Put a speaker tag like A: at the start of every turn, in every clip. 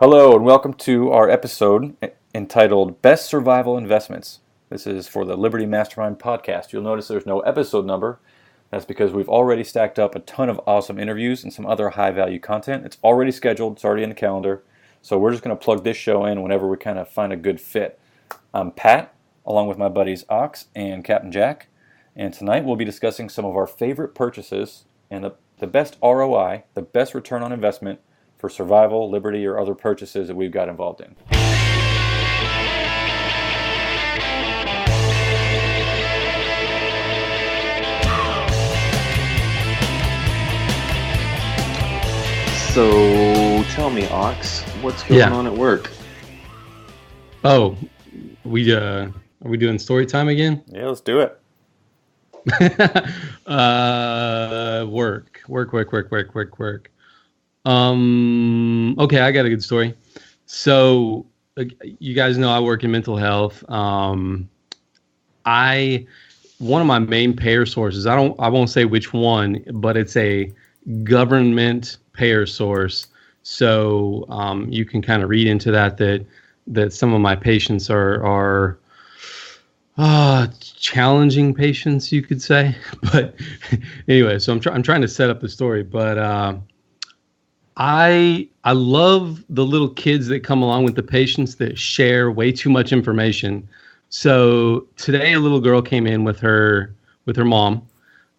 A: Hello and welcome to our episode entitled Best Survival Investments. This is for the Liberty Mastermind podcast. You'll notice there's no episode number. That's because we've already stacked up a ton of awesome interviews and some other high value content. It's already scheduled, it's already in the calendar. So we're just going to plug this show in whenever we kind of find a good fit. I'm Pat, along with my buddies Ox and Captain Jack. And tonight we'll be discussing some of our favorite purchases and the best ROI, the best return on investment for survival, liberty, or other purchases that we've got involved in.
B: So tell me, Ox, what's going on at work?
C: Oh, are we doing story time again?
A: Yeah, let's do it.
C: Work. Okay, I got a good story. So you guys know I work in mental health. One of my main payer sources, I won't say which one, but it's a government payer source. So you can kind of read into that some of my patients are challenging patients, you could say. But anyway, so I'm trying to set up the story, but I love the little kids that come along with the patients that share way too much information. So today a little girl came in with her mom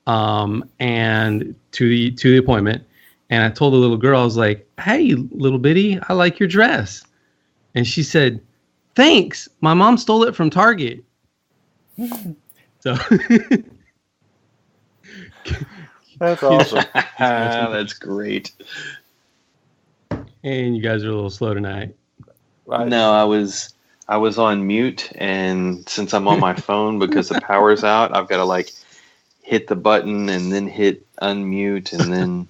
C: and to the appointment, and I told the little girl, I was like, "Hey, little bitty, I like your dress." And she said, "Thanks. My mom stole it from Target." So
A: That's awesome.
B: That's great.
C: And you guys are a little slow tonight.
B: No, I was on mute, and since I'm on my phone because the power's out, I've got to hit the button and then hit unmute, and then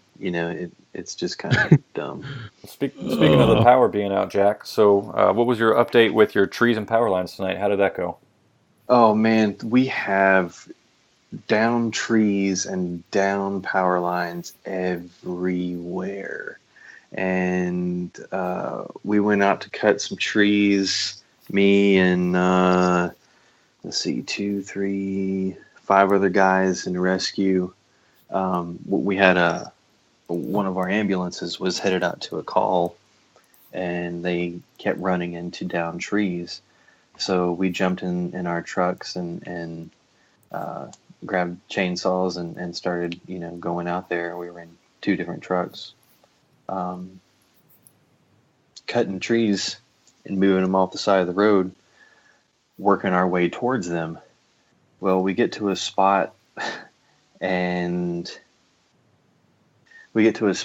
B: it's just kind of dumb.
A: Speaking of the power being out, Jack, so what was your update with your trees and power lines tonight? How did that go?
B: Oh man, we have down trees and down power lines everywhere. And we went out to cut some trees, me and 2, 3, 5 other guys in rescue. We had one of our ambulances was headed out to a call, and they kept running into down trees. So we jumped in our trucks and grabbed chainsaws and started, going out there. We were in 2 different trucks. Cutting trees and moving them off the side of the road, working our way towards them. Well, we get to a spot and there was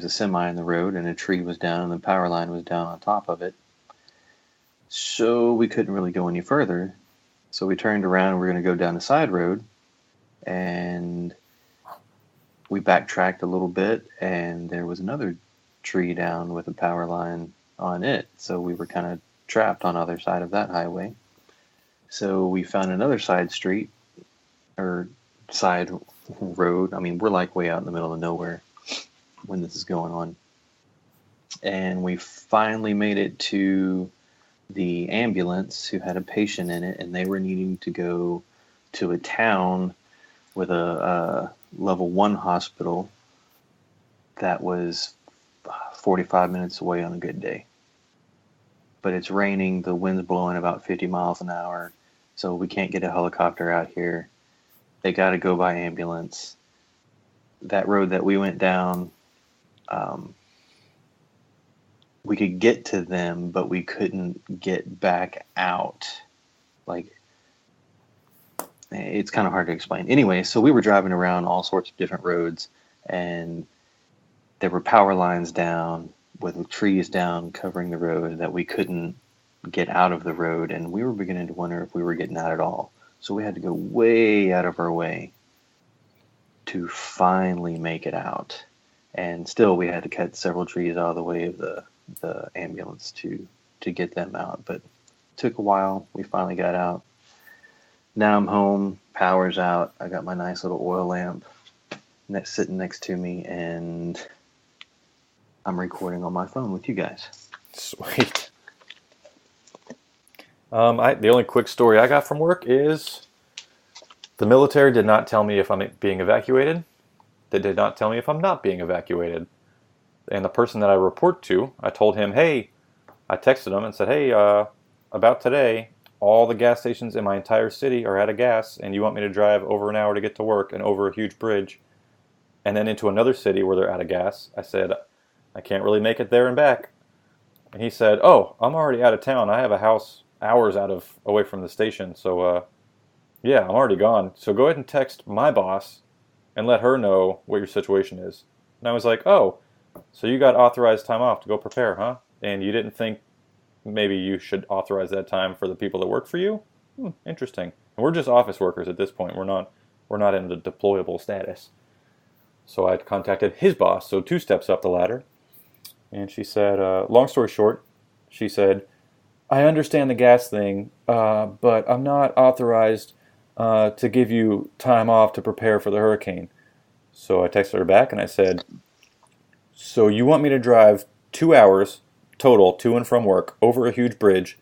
B: a semi in the road, and a tree was down and the power line was down on top of it. So we couldn't really go any further. So we turned around and we're going to go down the side road, and we backtracked a little bit, and there was another tree down with a power line on it. So we were kind of trapped on the other side of that highway. So we found another side street or side road. I mean, we're way out in the middle of nowhere when this is going on. And we finally made it to the ambulance who had a patient in it, and they were needing to go to a town with a level 1 hospital that was 45 minutes away on a good day. But it's raining, the wind's blowing about 50 miles an hour, so we can't get a helicopter out here. They got to go by ambulance. That road that we went down, we could get to them, but we couldn't get back out. It's kind of hard to explain. Anyway, so we were driving around all sorts of different roads, and there were power lines down with trees down covering the road that we couldn't get out of the road, and we were beginning to wonder if we were getting out at all. So we had to go way out of our way to finally make it out. And still we had to cut several trees out of the way of the ambulance to get them out. But it took a while. We finally got out. Now I'm home, power's out. I got my nice little oil lamp sitting next to me, and I'm recording on my phone with you guys.
A: Sweet. The only quick story I got from work is the military did not tell me if I'm being evacuated. They did not tell me if I'm not being evacuated. And the person that I report to, I told him, hey, I texted him and said, hey, about today, all the gas stations in my entire city are out of gas, and you want me to drive over an hour to get to work and over a huge bridge, and then into another city where they're out of gas. I said, I can't really make it there and back. And he said, oh, I'm already out of town. I have a house hours away from the station, so yeah, I'm already gone. So go ahead and text my boss and let her know what your situation is. And I was like, oh, so you got authorized time off to go prepare, huh? And you didn't think maybe you should authorize that time for the people that work for you? Interesting. And we're just office workers at this point. We're not in the deployable status. So I contacted his boss, so 2 steps up the ladder. And she said, long story short, she said, I understand the gas thing, but I'm not authorized to give you time off to prepare for the hurricane. So I texted her back and I said, so you want me to drive 2 hours total to and from work over a huge bridge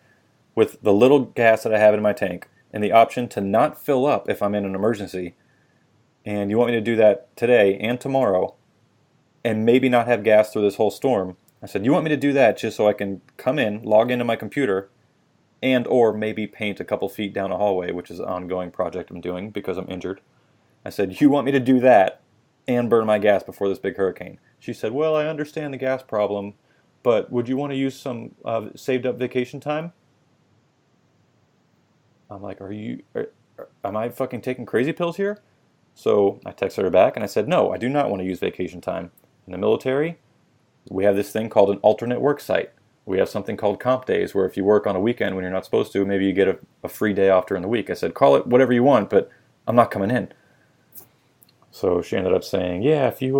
A: with the little gas that I have in my tank and the option to not fill up if I'm in an emergency, and you want me to do that today and tomorrow and maybe not have gas through this whole storm? I said, you want me to do that just so I can come in, log into my computer, and or maybe paint a couple feet down a hallway, which is an ongoing project I'm doing because I'm injured. I said, you want me to do that and burn my gas before this big hurricane? She said, well, I understand the gas problem, but would you want to use some saved up vacation time? I'm like, am I fucking taking crazy pills here? So I texted her back and I said, no, I do not want to use vacation time. In the military, we have this thing called an alternate work site. We have something called comp days, where if you work on a weekend when you're not supposed to, maybe you get a free day off during the week. I said, call it whatever you want, but I'm not coming in. So she ended up saying, yeah, if you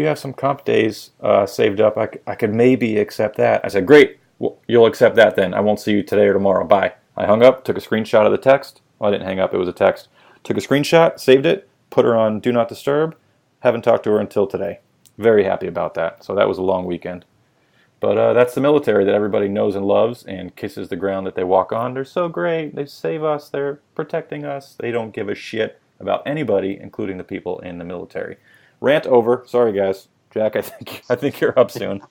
A: have some comp days saved up, I could maybe accept that. I said, great, well, you'll accept that then. I won't see you today or tomorrow. Bye. I hung up, took a screenshot of the text. Well, I didn't hang up, it was a text. Took a screenshot, saved it, put her on Do Not Disturb. Haven't talked to her until today. Very happy about that. So that was a long weekend. But that's the military that everybody knows and loves and kisses the ground that they walk on. They're so great. They save us. They're protecting us. They don't give a shit about anybody, including the people in the military. Rant over. Sorry, guys. Jack, I think you're up soon.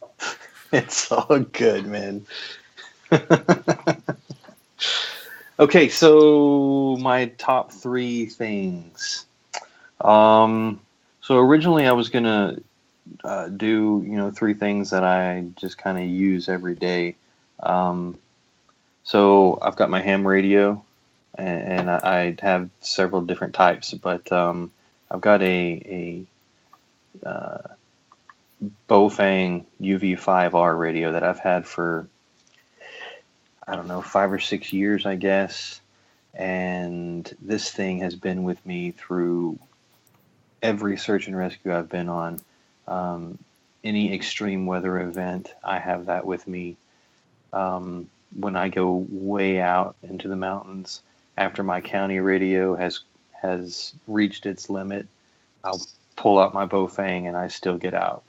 B: It's all good, man. Okay, so my top 3 things. So originally I was going to do 3 things that I just kind of use every day. So I've got my ham radio, and I have several different types, but I've got a Bofang UV5R radio that I've had for, I don't know, 5 or 6 years, I guess. And this thing has been with me through every search and rescue I've been on. Any extreme weather event, I have that with me. When I go way out into the mountains, after my county radio has reached its limit, I'll pull out my Bofang and I still get out.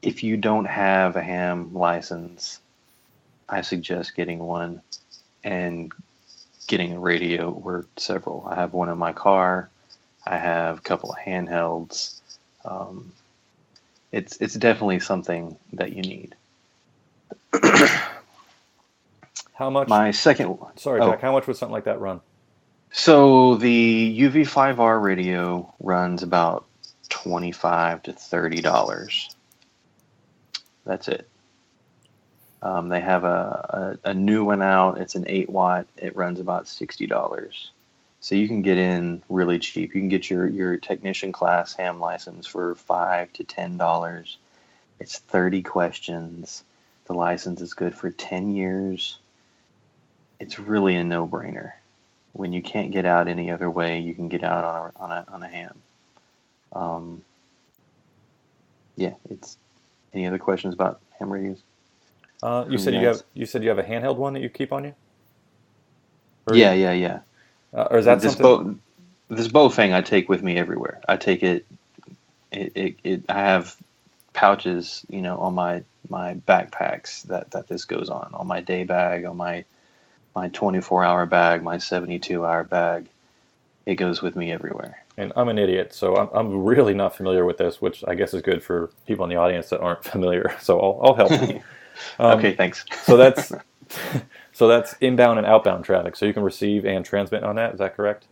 B: If you don't have a ham license, I suggest getting one and getting a radio or several. I have one in my car. I have a couple of handhelds. It's definitely something that you need.
A: How much?
B: My second one.
A: Sorry, Jack. How much would something like that run?
B: So the UV5R radio runs about $25 to $30. That's it. They have a new one out. It's an 8-watt. It runs about $60. So you can get in really cheap. You can get your technician class ham license for $5 to $10. It's 30 questions. The license is good for 10 years. It's really a no-brainer. When you can't get out any other way, you can get out on a ham. Yeah. It's any other questions about ham radios?
A: You said you have a handheld one that you keep on you?
B: Yeah.
A: Or is that something?
B: This Bofang I take with me everywhere. I take it. I have pouches, on my backpacks that this goes on my day bag, on my 24-hour bag, my 72-hour bag. It goes with me everywhere.
A: And I'm an idiot, so I'm really not familiar with this, which I guess is good for people in the audience that aren't familiar. So I'll help.
B: Okay, thanks.
A: So that's inbound and outbound traffic. So you can receive and transmit on that. Is that correct?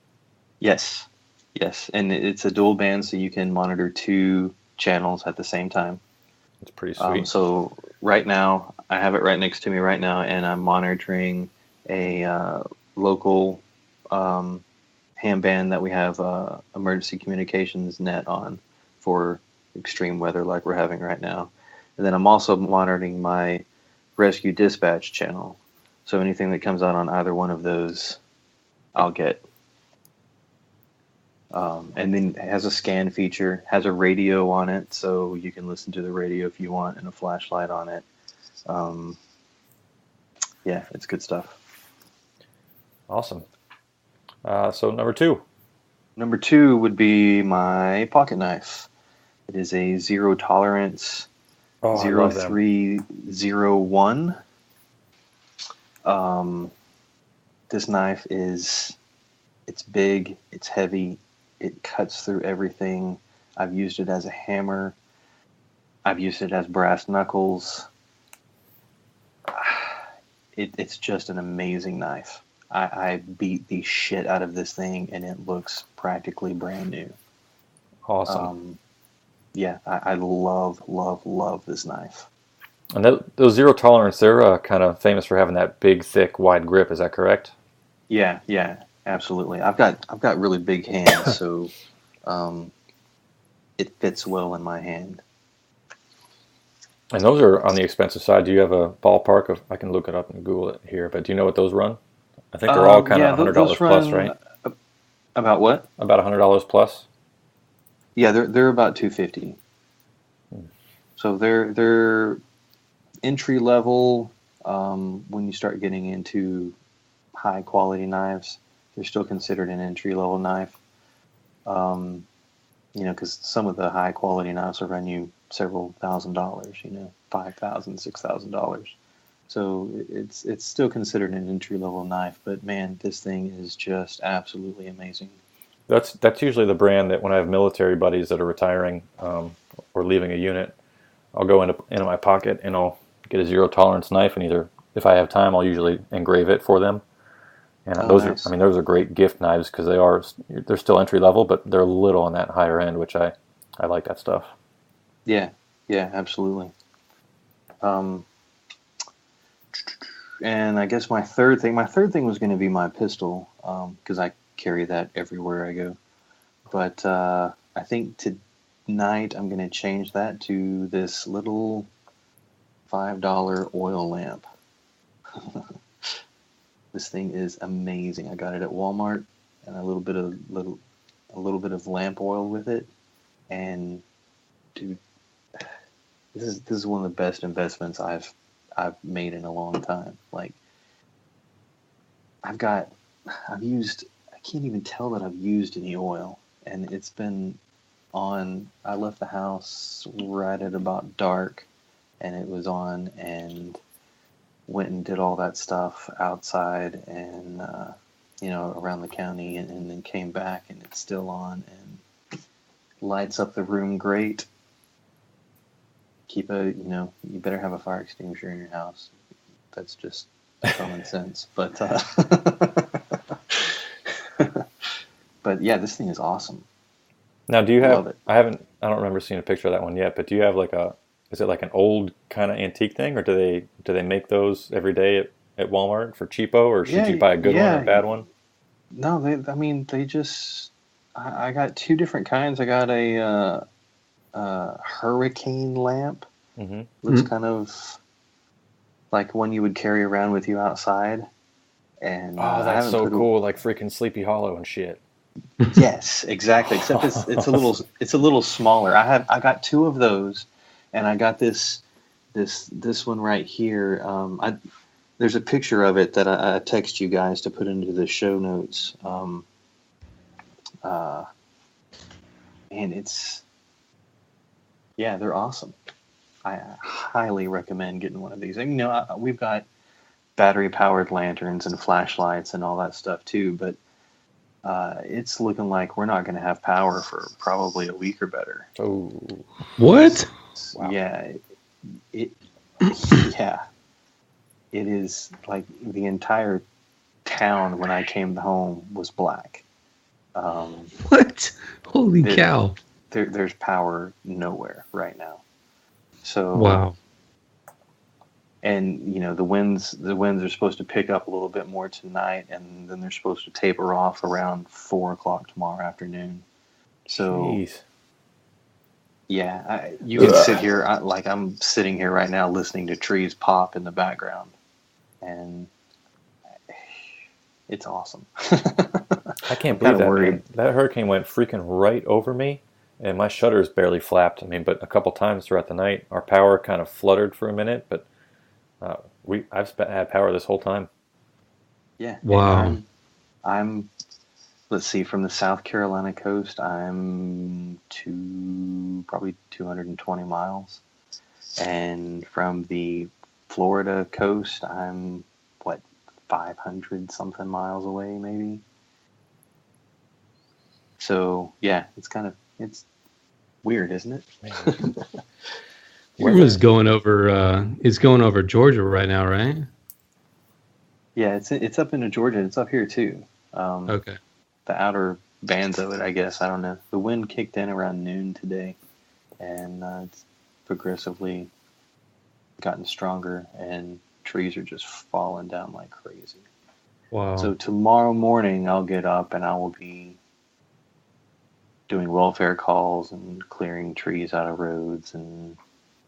B: Yes, and it's a dual band, so you can monitor 2 channels at the same time.
A: It's pretty sweet.
B: So right now, I have it right next to me right now, and I'm monitoring a local ham band that we have emergency communications net on for extreme weather like we're having right now. And then I'm also monitoring my rescue dispatch channel. So anything that comes out on either one of those, I'll get. And then it has a scan feature, has a radio on it, so you can listen to the radio if you want, and a flashlight on it. Yeah, it's good stuff.
A: Awesome. So number 2.
B: Number 2 would be my pocket knife. It is a zero tolerance 0301. This knife it's big, it's heavy, it cuts through everything. I've used it as a hammer. I've used it as brass knuckles. It's just an amazing knife. I beat the shit out of this thing, and it looks practically brand new.
A: Awesome.
B: Yeah, I love this knife.
A: And those zero tolerance, they're kind of famous for having that big, thick, wide grip. Is that correct?
B: Yeah, absolutely. I've got really big hands, so it fits well in my hand.
A: And those are on the expensive side. Do you have a ballpark of? I can look it up and Google it here, but do you know what those run? I think they're all kind of $100 plus, right?
B: About what?
A: About $100 plus.
B: Yeah, they're about $250. So they're entry level. When you start getting into high quality knives, they're still considered an entry level knife. Because some of the high quality knives will run you several $1,000s. $5,000, $6,000. So it's still considered an entry level knife. But man, this thing is just absolutely amazing.
A: That's usually the brand that when I have military buddies that are retiring or leaving a unit, I'll go into my pocket and I'll get a zero tolerance knife, and either if I have time, I'll usually engrave it for them. And
B: nice.
A: those are great gift knives because they're still entry level, but they're a little on that higher end, which I like that stuff.
B: Yeah, absolutely. And I guess my third thing was going to be my pistol, because I carry that everywhere I go. But I think tonight I'm going to change that to this little $5 oil lamp. This thing is amazing. I got it at Walmart, and a little bit of lamp oil with it. And dude, this is one of the best investments I've made in a long time. Like I can't even tell that I've used any oil, and it's been on. I left the house right at about dark, and it was on, and went and did all that stuff outside and around the county, and then came back, and it's still on and lights up the room great. You better have a fire extinguisher in your house. That's just common sense. But but yeah, this thing is awesome.
A: Now, do you have?
B: Love it.
A: I don't remember seeing a picture of that one yet. But do you have is it like an old kind of antique thing, or do they make those every day at Walmart for cheapo, or should you buy a good one or a bad one?
B: No, they just. I got 2 different kinds. I got a hurricane lamp.
A: Mm-hmm.
B: Looks kind of like one you would carry around with you outside. And
A: that's so cool, like freaking Sleepy Hollow and shit.
B: Yes, exactly. Except it's a little smaller. I got 2 of those, and I got this one right here. There's a picture of it that I text you guys to put into the show notes. And they're awesome. I highly recommend getting one of these. And, we've got battery-powered lanterns and flashlights and all that stuff too, but it's looking like we're not going to have power for probably a week or better.
A: Oh,
C: What?
A: wow.
B: Yeah, yeah. It is like the entire town when I came home was black.
C: What? Holy cow!
B: There's power nowhere right now. So
C: Wow.
B: And the winds are supposed to pick up a little bit more tonight, and then they're supposed to taper off around 4 o'clock tomorrow afternoon. So
A: Jeez.
B: yeah, you can sit here like I'm sitting here right now listening to trees pop in the background, and it's awesome.
A: I can't believe that, man. That hurricane went freaking right over me, and my shutters barely flapped. I mean, but a couple times throughout the night, our power kind of fluttered for a minute, but I've had power this whole time.
B: Yeah.
C: Wow.
B: I'm let's see, from the South Carolina coast, I'm probably 220 miles, and from the Florida coast, I'm 500 something miles away, maybe. So yeah, it's weird, isn't it?
C: Irma's going over. It's going over Georgia right now, right?
B: Yeah, it's up into Georgia. It's up here too.
C: Okay.
B: The outer bands of it, I guess. I don't know. The wind kicked in around noon today, and it's progressively gotten stronger, and trees are just falling down like crazy.
C: Wow.
B: So tomorrow morning, I'll get up and I will be doing welfare calls and clearing trees out of roads and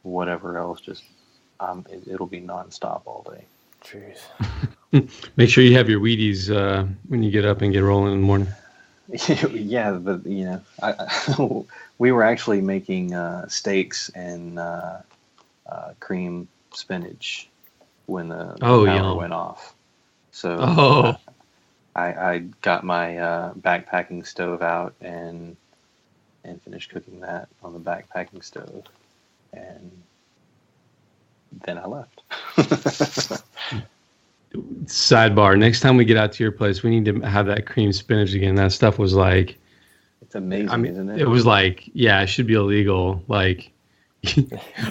B: whatever else. Just it'll be nonstop all day.
A: Jeez.
C: Make sure you have your Wheaties when you get up and get rolling in the morning.
B: Yeah, but we were actually making steaks and cream spinach when the power went off. So I got my backpacking stove out and finished cooking that on the backpacking stove, and then I left.
C: Sidebar: next time we get out to your place, we need to have that cream spinach again. That stuff was like,
B: it's amazing, isn't it?
C: It was like, yeah, it should be illegal. Like,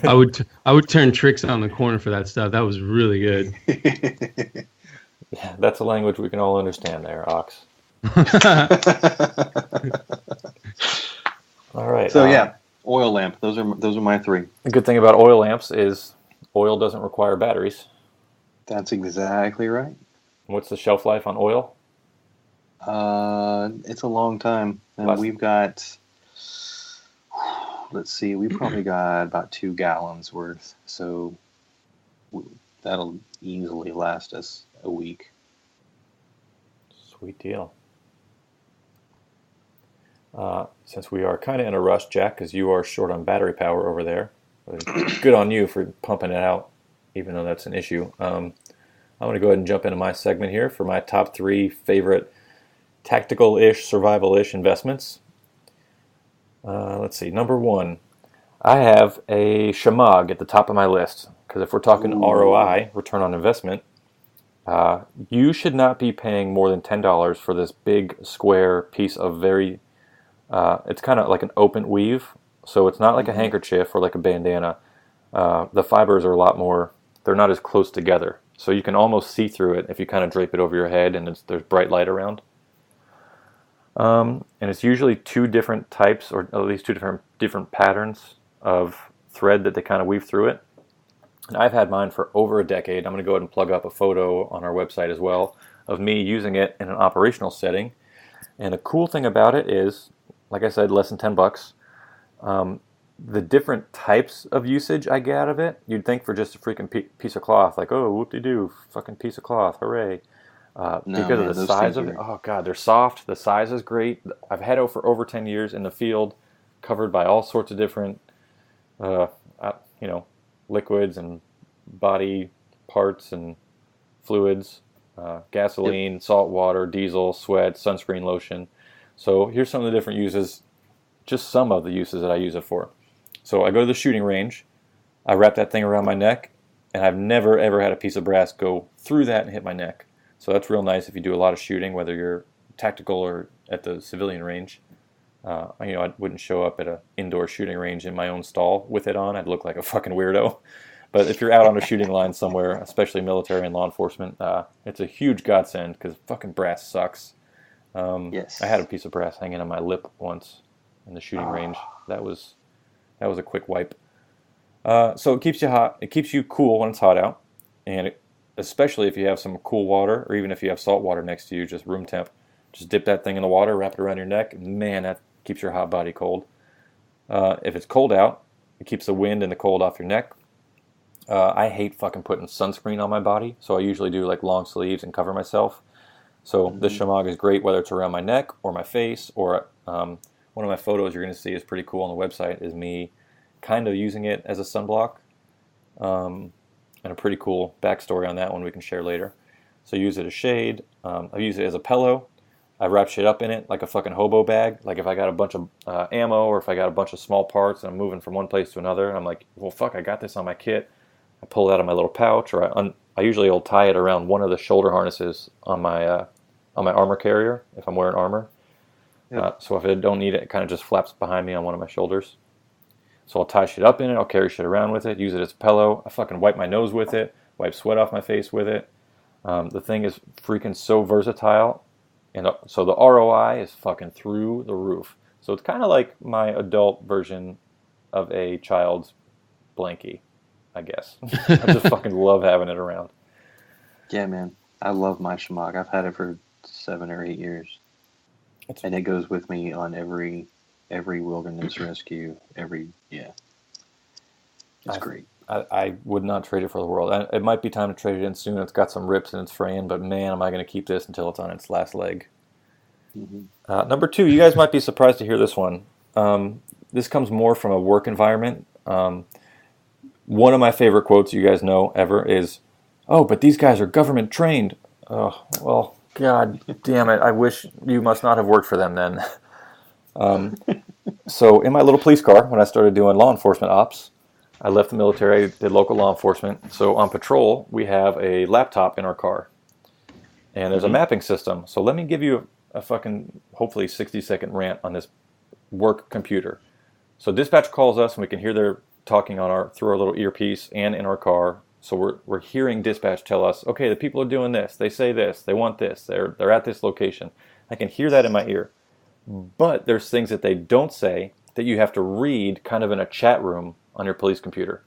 C: I would turn tricks on the corner for that stuff. That was really good.
A: Yeah, that's a language we can all understand there, Ox. All right.
B: So yeah, oil lamp. Those are my three.
A: The good thing about oil lamps is oil doesn't require batteries.
B: That's exactly right.
A: What's the shelf life on oil?
B: It's a long time, and we've got. Let's see, we probably got about 2 gallons worth, so that'll easily last us a week.
A: Sweet deal. Since we are kind of in a rush, Jack, because you are short on battery power over there, good on you for pumping it out, even though that's an issue. I'm going to go ahead and jump into my segment here for my top 3 favorite tactical-ish, survival-ish investments. Let's see. Number 1, I have a Shamag at the top of my list, because if we're talking ROI, return on investment, you should not be paying more than $10 for this big square piece of it's kind of like an open weave, so it's not like a handkerchief or like a bandana. The fibers are a lot more, they're not as close together, so you can almost see through it if you kind of drape it over your head and there's bright light around. And it's usually 2 different types, or at least 2 different patterns of thread that they kind of weave through it. And I've had mine for over a decade. I'm going to go ahead and plug up a photo on our website as well of me using it in an operational setting. And the cool thing about it is, like I said, less than $10. The different types of usage I get out of it, you'd think for just a freaking piece of cloth, like, oh, whoop-de-doo, fucking piece of cloth, hooray. Because of the size of it. Oh, God, they're soft. The size is great. I've had it for over 10 years in the field, covered by all sorts of different, liquids and body parts and fluids, gasoline, salt water, diesel, sweat, sunscreen, lotion. So here's some of the different uses, just some of the uses that I use it for. So I go to the shooting range. I wrap that thing around my neck, and I've never ever had a piece of brass go through that and hit my neck. So that's real nice if you do a lot of shooting, whether you're tactical or at the civilian range. I wouldn't show up at an indoor shooting range in my own stall with it on. I'd look like a fucking weirdo. But if you're out on a shooting line somewhere, especially military and law enforcement, it's a huge godsend because fucking brass sucks.
B: Yes.
A: I had a piece of brass hanging on my lip once in the shooting range. That was a quick wipe. So it keeps you hot. It keeps you cool when it's hot out, and especially if you have some cool water, or even if you have salt water next to you, just room temp. Just dip that thing in the water, wrap it around your neck, and man, that keeps your hot body cold. If it's cold out, it keeps the wind and the cold off your neck. I hate fucking putting sunscreen on my body, so I usually do like long sleeves and cover myself. So this shamag is great whether it's around my neck or my face, or one of my photos you're going to see is pretty cool on the website is me kind of using it as a sunblock, and a pretty cool backstory on that one we can share later. So use it as shade. I use it as a pillow. I wrap shit up in it like a fucking hobo bag. Like if I got a bunch of ammo, or if I got a bunch of small parts and I'm moving from one place to another, and I'm like, well, fuck, I got this on my kit. I pull it out of my little pouch, or I usually will tie it around one of the shoulder harnesses on my armor carrier if I'm wearing armor. Yep. So if I don't need it, it kind of just flaps behind me on one of my shoulders. So I'll tie shit up in it. I'll carry shit around with it. Use it as a pillow. I fucking wipe my nose with it. Wipe sweat off my face with it. The thing is freaking so versatile. And so the ROI is fucking through the roof. So it's kind of like my adult version of a child's blankie, I guess. I just fucking love having it around.
B: Yeah, man. I love my shamag. I've had it for 7 or 8 years. And it goes with me on every wilderness rescue. It's great.
A: I would not trade it for the world. It might be time to trade it in soon. It's got some rips in its frame, but man, am I going to keep this until it's on its last leg. Mm-hmm. Number 2, you guys might be surprised to hear this one. This comes more from a work environment. One of my favorite quotes you guys know ever is, "Oh, but these guys are government trained." Oh, well, God damn it. I wish you must not have worked for them then. So in my little police car, when I started doing law enforcement ops, I left the military, did local law enforcement. So on patrol, we have a laptop in our car. And there's a mapping system. So let me give you a fucking, hopefully 60-second rant on this work computer. So dispatch calls us, and we can hear their talking on through our little earpiece and in our car. So we're hearing dispatch tell us, okay, the people are doing this, they say this, they want this, they're at this location. I can hear that in my ear. But there's things that they don't say that you have to read kind of in a chat room on your police computer.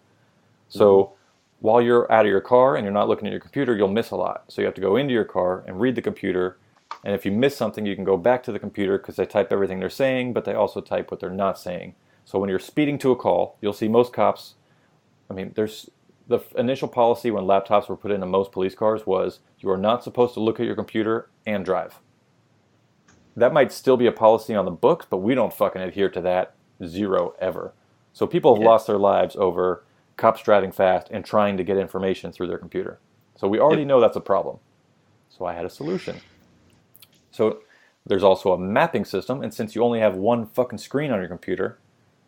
A: So while you're out of your car and you're not looking at your computer, you'll miss a lot. So you have to go into your car and read the computer. And if you miss something, you can go back to the computer because they type everything they're saying, but they also type what they're not saying. So when you're speeding to a call, you'll see most cops, there's the initial policy when laptops were put into most police cars was you are not supposed to look at your computer and drive. That might still be a policy on the books, but we don't fucking adhere to that. Zero ever. So people have lost their lives over cops driving fast and trying to get information through their computer. So we already know that's a problem. So I had a solution. So there's also a mapping system, and since you only have one fucking screen on your computer,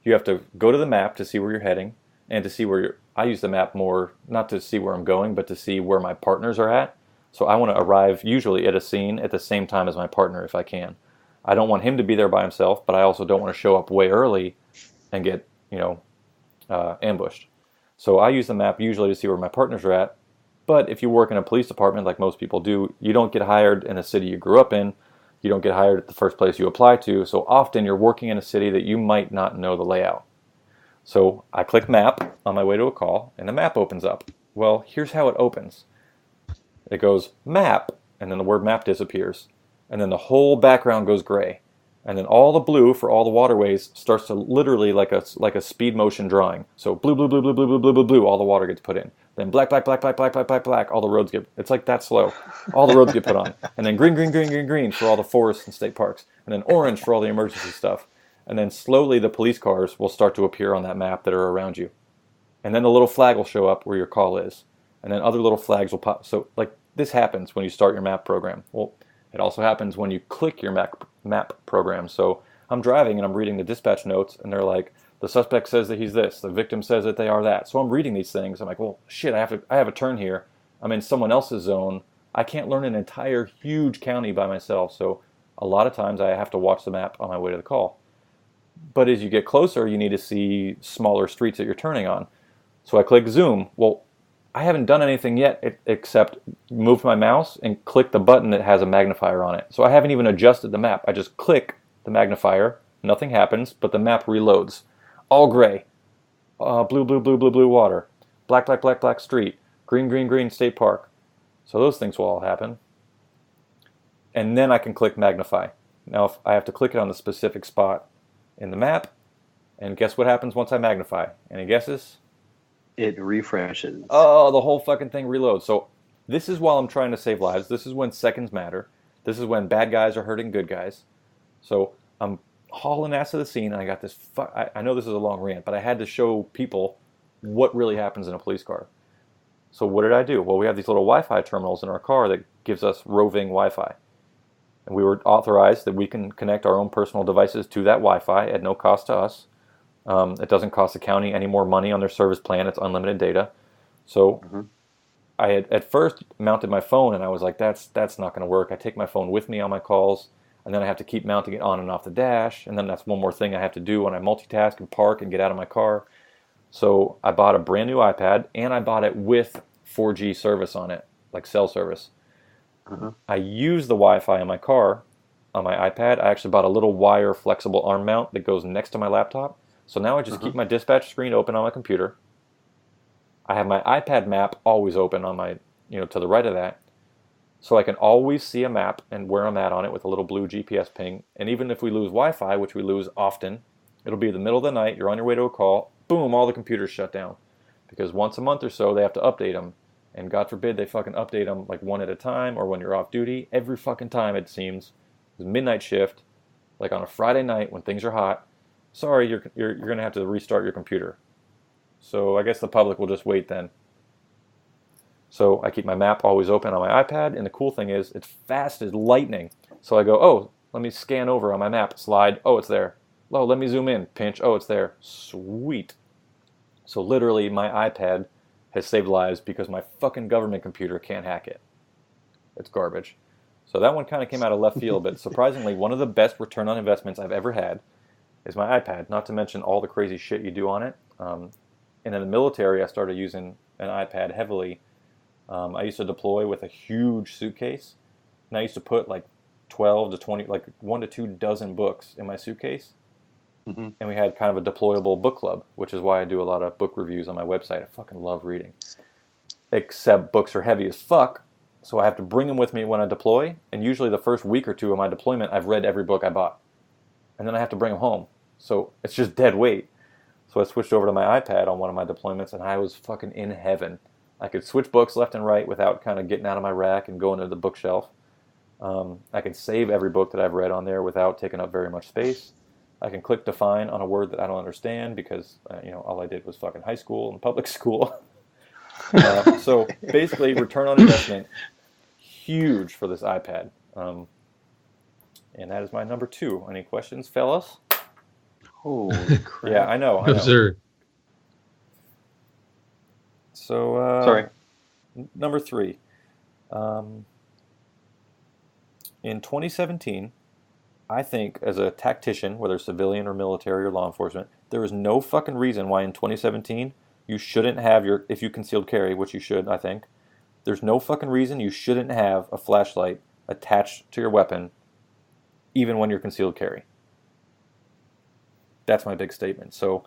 A: you have to go to the map to see where you're heading, and to see where you're... I use the map more, not to see where I'm going, but to see where my partners are at. So I want to arrive usually at a scene at the same time as my partner if I can. I don't want him to be there by himself, but I also don't want to show up way early and get, ambushed. So I use the map usually to see where my partners are at. But if you work in a police department like most people do, you don't get hired in a city you grew up in. You don't get hired at the first place you apply to. So often you're working in a city that you might not know the layout. So I click map on my way to a call, and the map opens up. Well, here's how it opens. It goes map, and then the word map disappears. And then the whole background goes gray. And then all the blue for all the waterways starts to literally like a speed motion drawing. So blue, blue, blue, blue, blue, blue, blue, blue, blue, all the water gets put in. Then black, black, black, black, black, black, black, black, all the roads get, it's like that slow. All the roads get put on. And then green, green, green, green, green for all the forests and state parks. And then orange for all the emergency stuff. And then slowly the police cars will start to appear on that map that are around you. And then the little flag will show up where your call is. And then other little flags will pop. So like this happens when you start your map program. Well, it also happens when you click your map program. So I'm driving and I'm reading the dispatch notes, and they're like, The suspect says that he's this. The victim says that they are that. So I'm reading these things. I'm like, well, shit, I have a turn here. I'm in someone else's zone. I can't learn an entire huge county by myself. So a lot of times I have to watch the map on my way to the call. But as you get closer, you need to see smaller streets that you're turning on. So I click zoom. Well, I haven't done anything yet except move my mouse and click the button that has a magnifier on it. So I haven't even adjusted the map. I just click the magnifier. Nothing happens, but the map reloads. All gray. Blue, blue, blue, blue, blue water. Black, black, black, black street. Green, green, green state park. So those things will all happen. And then I can click magnify. Now if I have to click it on the specific spot in the map, and guess what happens once I magnify? Any guesses?
B: It refreshes.
A: Oh, the whole fucking thing reloads. So this is while I'm trying to save lives. This is when seconds matter. This is when bad guys are hurting good guys. So I'm hauling ass to the scene, and I got this. I know this is a long rant, but I had to show people what really happens in a police car. So what did I do? Well, we have these little Wi-Fi terminals in our car that gives us roving Wi-Fi. And we were authorized that we can connect our own personal devices to that Wi-Fi at no cost to us. It doesn't cost the county any more money on their service plan. It's unlimited data. So I had at first mounted my phone, and I was like, that's not going to work. I take my phone with me on my calls, and then I have to keep mounting it on and off the dash, and then that's one more thing I have to do when I multitask and park and get out of my car. So I bought a brand new iPad, and I bought it with 4G service on it, like cell service. I use the Wi-Fi in my car on my iPad. I actually bought a little wire flexible arm mount that goes next to my laptop. So now I just keep my dispatch screen open on my computer. I have my iPad map always open on my, to the right of that. So I can always see a map and where I'm at on it with a little blue GPS ping. And even if we lose Wi-Fi, which we lose often, it'll be the middle of the night, you're on your way to a call, boom, all the computers shut down. Because once a month or so, they have to update them. And God forbid they fucking update them like one at a time or when you're off duty. Every fucking time, it seems. It's midnight shift, like on a Friday night when things are hot. Sorry, you're going to have to restart your computer. So I guess the public will just wait then. So I keep my map always open on my iPad, and the cool thing is it's fast as lightning. So I go, oh, let me scan over on my map, slide, oh, it's there. Oh, let me zoom in, pinch, oh, it's there. Sweet. So literally my iPad has saved lives because my fucking government computer can't hack it. It's garbage. So that one kind of came out of left field, but surprisingly, one of the best return on investments I've ever had is my iPad, not to mention all the crazy shit you do on it. And in the military, I started using an iPad heavily. I used to deploy with a huge suitcase, and I used to put like 12 to 20, like 1 to 2 dozen books in my suitcase. And we had kind of a deployable book club, which is why I do a lot of book reviews on my website. I fucking love reading. Except books are heavy as fuck, so I have to bring them with me when I deploy, and usually the first week or two of my deployment, I've read every book I bought. And then I have to bring them home. So it's just dead weight. So I switched over to my iPad on one of my deployments, and I was fucking in heaven. I could switch books left and right without kind of getting out of my rack and going to the bookshelf. I can save every book that I've read on there without taking up very much space. I can click define on a word that I don't understand because, all I did was fucking high school and public school. So basically, return on investment, huge for this iPad. And that is my number 2. Any questions, fellas?
B: Holy crap.
A: Yeah, I know.
C: No, sir.
A: So,
B: Sorry.
A: Number 3. In 2017, I think as a tactician, whether civilian or military or law enforcement, there is no fucking reason why in 2017 you shouldn't have if you concealed carry, which you should, I think, there's no fucking reason you shouldn't have a flashlight attached to your weapon even when you're concealed carry. That's my big statement. So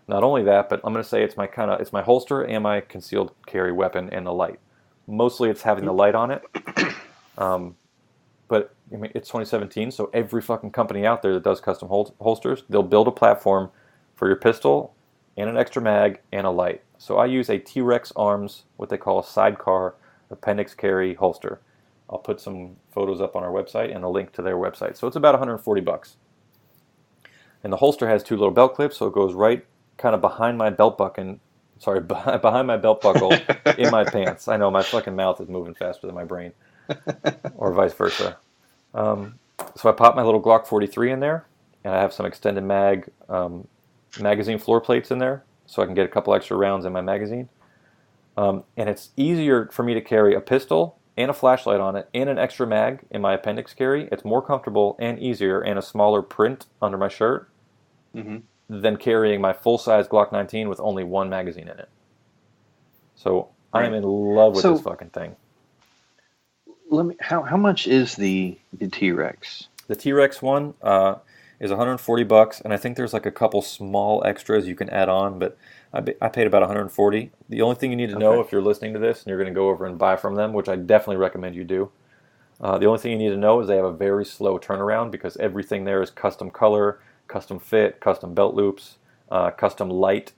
A: not only that, but I'm going to say it's my holster and my concealed carry weapon and the light. Mostly it's having the light on it. But I mean, it's 2017, so every fucking company out there that does custom holsters, they'll build a platform for your pistol and an extra mag and a light. So I use a T-Rex Arms, what they call a sidecar appendix carry holster. I'll put some photos up on our website and a link to their website. So it's about $140. And the holster has 2 little belt clips, so it goes right kind of behind my belt buckle. Sorry, behind my belt buckle in my pants. I know my fucking mouth is moving faster than my brain, or vice versa. So I pop my little Glock 43 in there, and I have some extended mag magazine floor plates in there, so I can get a couple extra rounds in my magazine. And it's easier for me to carry a pistol and a flashlight on it and an extra mag in my appendix carry. It's more comfortable and easier and a smaller print under my shirt than carrying my full-size Glock 19 with only one magazine in it. So I am in love with this fucking thing.
B: How much is the T-Rex?
A: The T-Rex one is $140, and I think there's like a couple small extras you can add on, but I paid about $140. The only thing you need to know if you're listening to this and you're going to go over and buy from them, which I definitely recommend you do, the only thing you need to know is they have a very slow turnaround because everything there is custom color, custom fit, custom belt loops, custom light,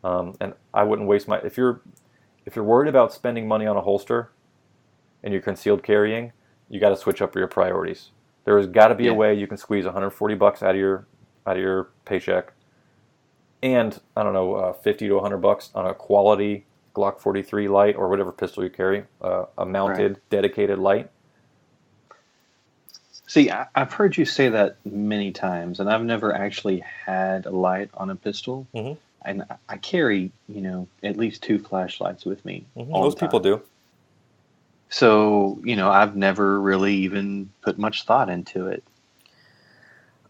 A: and I wouldn't waste my... If you're worried about spending money on a holster and you're concealed carrying, you got to switch up your priorities. There has got to be a way you can squeeze $140 out of your paycheck, and I don't know, $50 to $100 on a quality Glock 43 light or whatever pistol you carry, a mounted, dedicated light.
B: See, I've heard you say that many times, and I've never actually had a light on a pistol. And I carry, at least 2 flashlights with me.
A: Most people do.
B: So, I've never really even put much thought into it.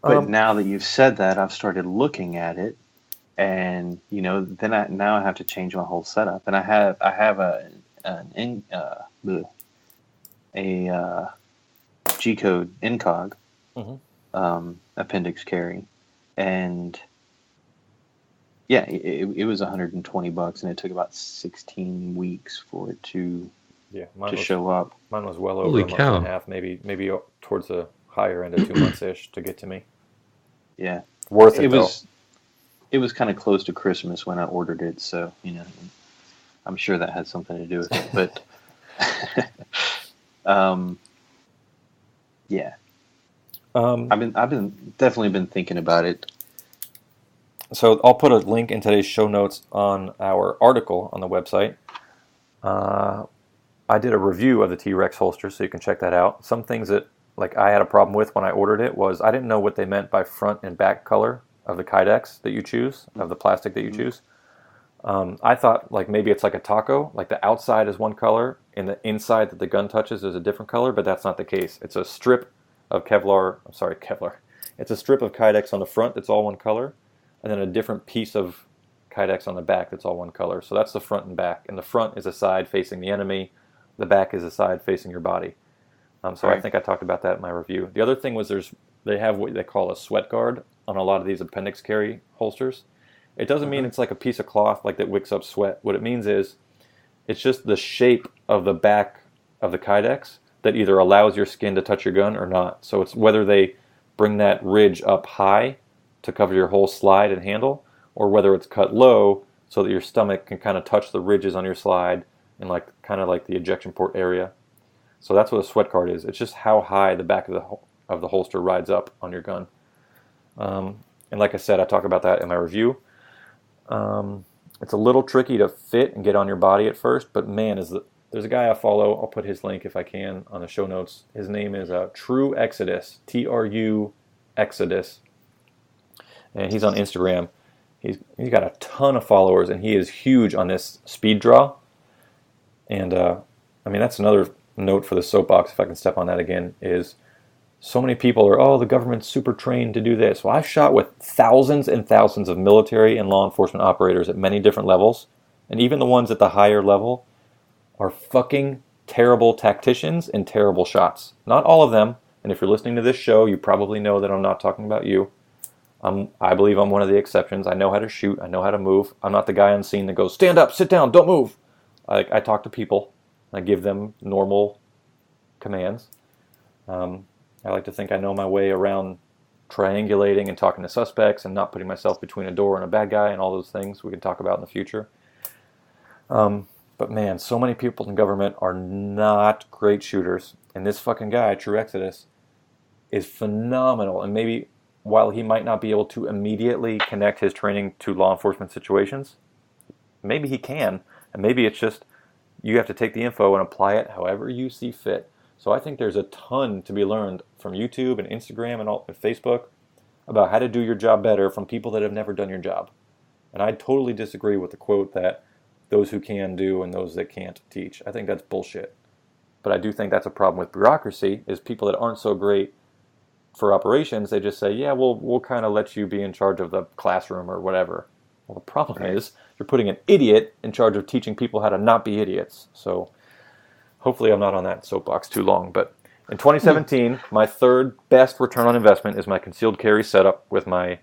B: But now that you've said that, I've started looking at it, and then I have to change my whole setup. And I have a G-code incog appendix carry, and yeah, it was $120, and it took about 16 weeks for it to show up.
A: Mine was well over a month and a half, maybe towards the higher end of 2 months-ish to get to me.
B: Yeah.
A: Worth it, though.
B: It was kind of close to Christmas when I ordered it, so, I'm sure that had something to do with it. But, yeah. I've definitely been thinking about it.
A: So I'll put a link in today's show notes on our article on the website. I did a review of the T-Rex holster, so you can check that out. Some things that I had a problem with when I ordered it was I didn't know what they meant by front and back color of the Kydex that you choose, of the plastic that you choose. I thought maybe it's like a taco, like the outside is one color and the inside that the gun touches is a different color, but that's not the case. It's a strip of Kevlar. It's a strip of Kydex on the front that's all one color, and then a different piece of Kydex on the back that's all one color. So that's the front and back. And the front is a side facing the enemy. The back is a side facing your body. I think I talked about that in my review. The other thing was they have what they call a sweat guard on a lot of these appendix carry holsters. It doesn't mean it's like a piece of cloth that wicks up sweat. What it means is it's just the shape of the back of the Kydex that either allows your skin to touch your gun or not. So it's whether they bring that ridge up high to cover your whole slide and handle, or whether it's cut low so that your stomach can kind of touch the ridges on your slide and kind of like the ejection port area. So that's what a sweat guard is. It's just how high the back of the holster rides up on your gun. And like I said, I talk about that in my review. It's a little tricky to fit and get on your body at first, but man, there's a guy I follow. I'll put his link if I can on the show notes. His name is True Exodus, TRU Exodus, and he's on Instagram. He's got a ton of followers, and he is huge on this speed draw. And that's another note for the soapbox, if I can step on that again, is so many people are, the government's super trained to do this. Well, I've shot with thousands and thousands of military and law enforcement operators at many different levels, and even the ones at the higher level are fucking terrible tacticians and terrible shots. Not all of them, and if you're listening to this show, you probably know that I'm not talking about you. I believe I'm one of the exceptions. I know how to shoot. I know how to move. I'm not the guy on scene that goes, stand up, sit down, don't move. I talk to people. I give them normal commands. I like to think I know my way around triangulating and talking to suspects and not putting myself between a door and a bad guy and all those things we can talk about in the future. But man, so many people in government are not great shooters. And this fucking guy, True Exodus, is phenomenal. And maybe while he might not be able to immediately connect his training to law enforcement situations, maybe he can. And maybe it's just you have to take the info and apply it however you see fit. So I think there's a ton to be learned from YouTube and Instagram and Facebook about how to do your job better from people that have never done your job. And I totally disagree with the quote that those who can do and those that can't teach. I think that's bullshit. But I do think that's a problem with bureaucracy, is people that aren't so great for operations, they just say, yeah, we'll kind of let you be in charge of the classroom or whatever. Well, the problem is you're putting an idiot in charge of teaching people how to not be idiots. So hopefully I'm not on that soapbox too long. But in 2017, my third best return on investment is my concealed carry setup with my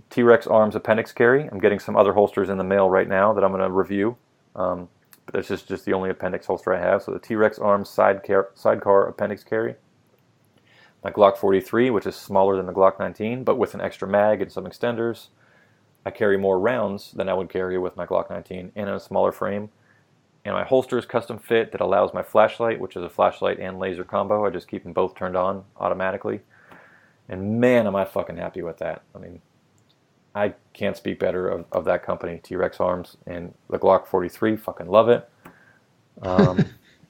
A: T-Rex Arms appendix carry. I'm getting some other holsters in the mail right now that I'm going to review. But that's just the only appendix holster I have. So the T-Rex Arms sidecar appendix carry. My Glock 43, which is smaller than the Glock 19, but with an extra mag and some extenders. I carry more rounds than I would carry with my Glock 19 and in a smaller frame. And my holster is custom fit that allows my flashlight, which is a flashlight and laser combo. I just keep them both turned on automatically. And man, am I fucking happy with that. I mean, I can't speak better of that company, T-Rex Arms, and the Glock 43. Fucking love it. And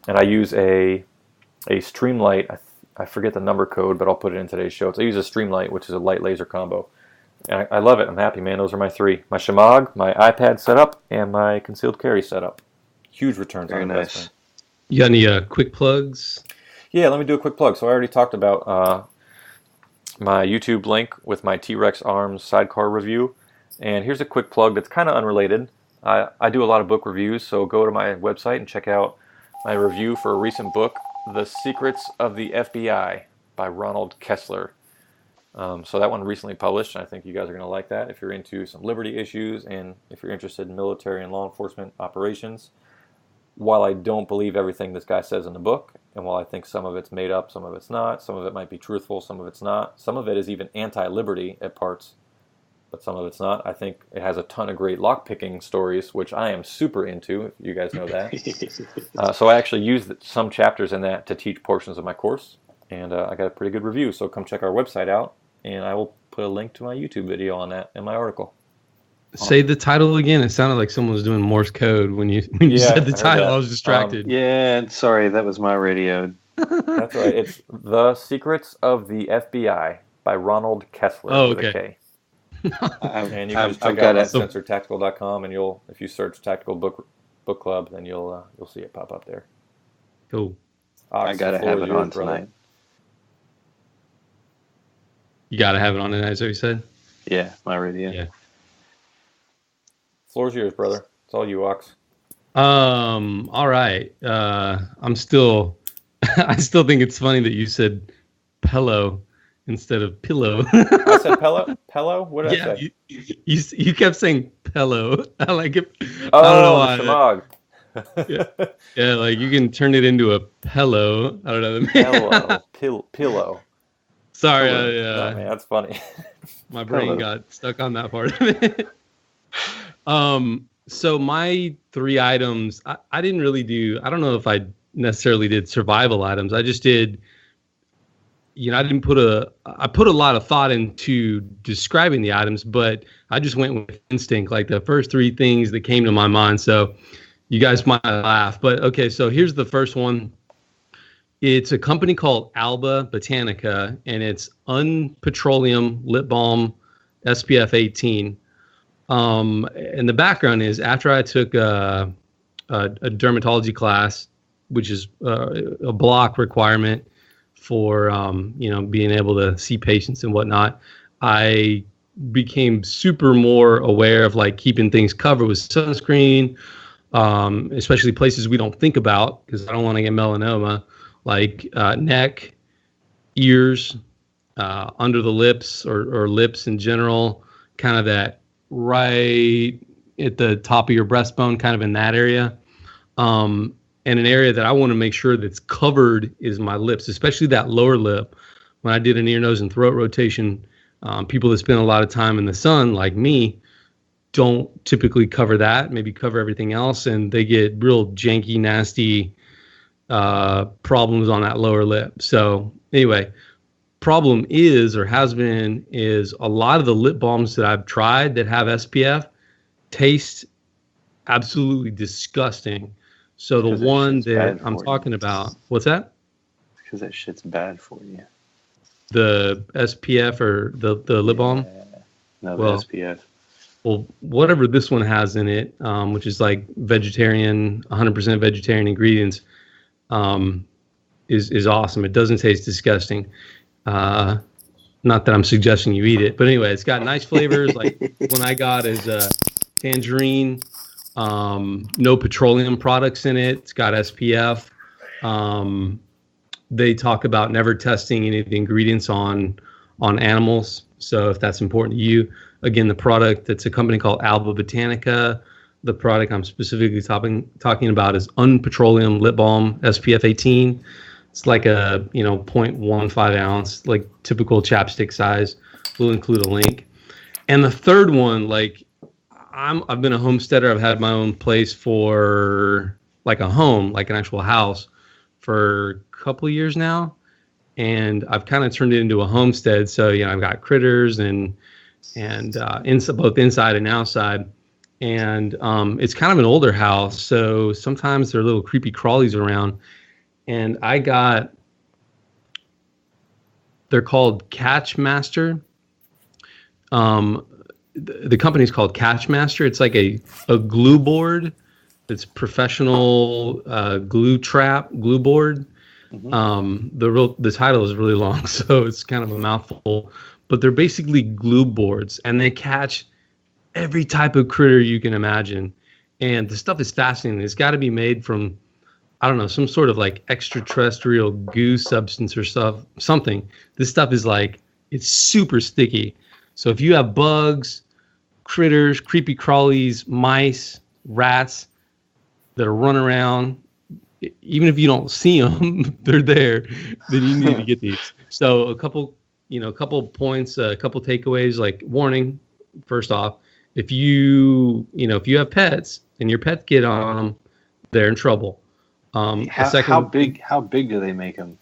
A: I use a Streamlight. I forget the number code, but I'll put it in today's show. So I use a Streamlight, which is a light laser combo. And I love it. I'm happy, man. Those are my three. My Shemagh, my iPad setup, and my concealed carry setup. Huge returns on investment.
C: You got any quick plugs?
A: Yeah, let me do a quick plug. So I already talked about my YouTube link with my T-Rex Arms sidecar review. And here's a quick plug that's kind of unrelated. I do a lot of book reviews, so go to my website and check out my review for a recent book, The Secrets of the FBI by Ronald Kessler. So that one recently published, and I think you guys are going to like that if you're into some liberty issues and if you're interested in military and law enforcement operations. While I don't believe everything this guy says in the book, and while I think some of it's made up, some of it's not, some of it might be truthful, some of it's not, some of it is even anti-liberty at parts, but some of it's not. I think it has a ton of great lockpicking stories, which I am super into, if you guys know that. So I actually used some chapters in that to teach portions of my course, and I got a pretty good review, so come check our website out, and I will put a link to my YouTube video on that in my article.
C: Say the title again. It sounded like someone was doing Morse code when you said the title. I was distracted.
B: Yeah, sorry, that was my radio.
A: That's right. It's The Secrets of the FBI by Ronald Kessler with a K. And you can just check out censortactical.com, and if you search Tactical Book Club, then you'll see it pop up there.
C: Cool.
B: I gotta have it on tonight.
C: You gotta have it on tonight, is that what you said?
B: Yeah, my radio.
C: Yeah.
A: Floor's yours, brother. It's all you, Ox.
C: All right. I still think it's funny that you said pillow instead of pillow.
A: I said pillow? Pillow? What did I say?
C: You kept saying pillow. I like it.
A: Oh,
C: I don't know why. Yeah, like you can turn it into a pillow. I don't know.
A: Pillow.
C: Sorry.
A: Man, that's funny.
C: My brain got stuck on that part of it. So my 3 items, I didn't really do, I don't know if I necessarily did survival items. I just did, I put a lot of thought into describing the items, but I just went with instinct, like the first 3 things that came to my mind. So you guys might laugh, but okay. So here's the first one. It's a company called Alba Botanica, and it's unpetroleum lip balm SPF 18. And the background is after I took a dermatology class, which is a block requirement for being able to see patients and whatnot, I became super more aware of like keeping things covered with sunscreen, especially places we don't think about because I don't want to get melanoma, like neck, ears, under the lips or lips in general, kind of that right at the top of your breastbone, kind of in that area. And an area that I want to make sure that's covered is my lips, especially that lower lip. When I did an ear, nose, and throat rotation, people that spend a lot of time in the sun, like me, don't typically cover that, maybe cover everything else, and they get real janky, nasty problems on that lower lip. So anyway, problem is, or has been, is a lot of the lip balms that I've tried that have SPF taste absolutely disgusting. So the one that I'm talking about, what's that?
B: Because that shit's bad for you.
C: the SPF or the lip balm.
B: No, the SPF.
C: Well, whatever this one has in it, which is like vegetarian, 100% vegetarian ingredients, is awesome. It doesn't taste disgusting. Not that I'm suggesting you eat it, but anyway, it's got nice flavors. Like one I got is tangerine, no petroleum products in it. It's got SPF. They talk about never testing any of the ingredients on animals. So if that's important to you, again, the product, it's a company called Alba Botanica. The product I'm specifically talking about is unpetroleum lip balm SPF 18. It's like a 0.15 ounce, like typical chapstick size. We'll include a link. And the third one, like I've been a homesteader. I've had my own place for like a home, like an actual house, for a couple of years now. And I've kind of turned it into a homestead. So, I've got critters and both inside and outside. And it's kind of an older house. So sometimes there are little creepy crawlies around. And they're called Catchmaster. The company's called Catchmaster. It's like a glue board. It's professional glue board. Mm-hmm. The title is really long, so it's kind of a mouthful. But they're basically glue boards, and they catch every type of critter you can imagine. And the stuff is fascinating. It's got to be made from, I don't know, some sort of like extraterrestrial goo substance or something. This stuff is like, it's super sticky. So if you have bugs, critters, creepy crawlies, mice, rats that are running around, even if you don't see them, they're there, then you need to get these. So a couple points, a couple takeaways, like warning, first off, if you have pets and your pets get on them, they're in trouble.
B: How big do they make them?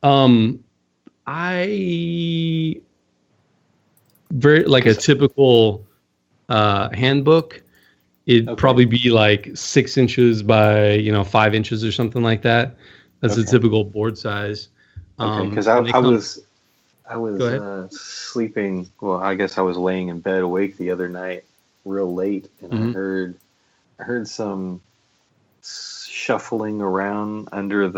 C: A typical handbook, it'd probably be like 6 inches by 5 inches or something like that. That's a typical board size.
B: Because I was sleeping. Well, I guess I was laying in bed awake the other night, real late, and mm-hmm. I heard some shuffling around under in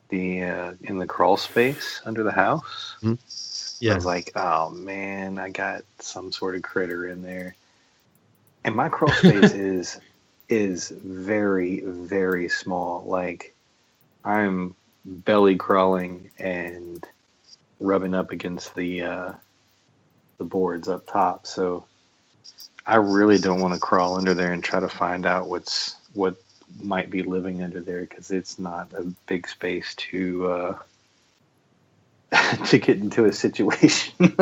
B: the crawl space under the house. Mm-hmm. Yeah. I was like, oh man, I got some sort of critter in there. And my crawl space is very, very small. Like I'm belly crawling and rubbing up against the boards up top. So I really don't want to crawl under there and try to find out what might be living under there, because it's not a big space to to get into a situation.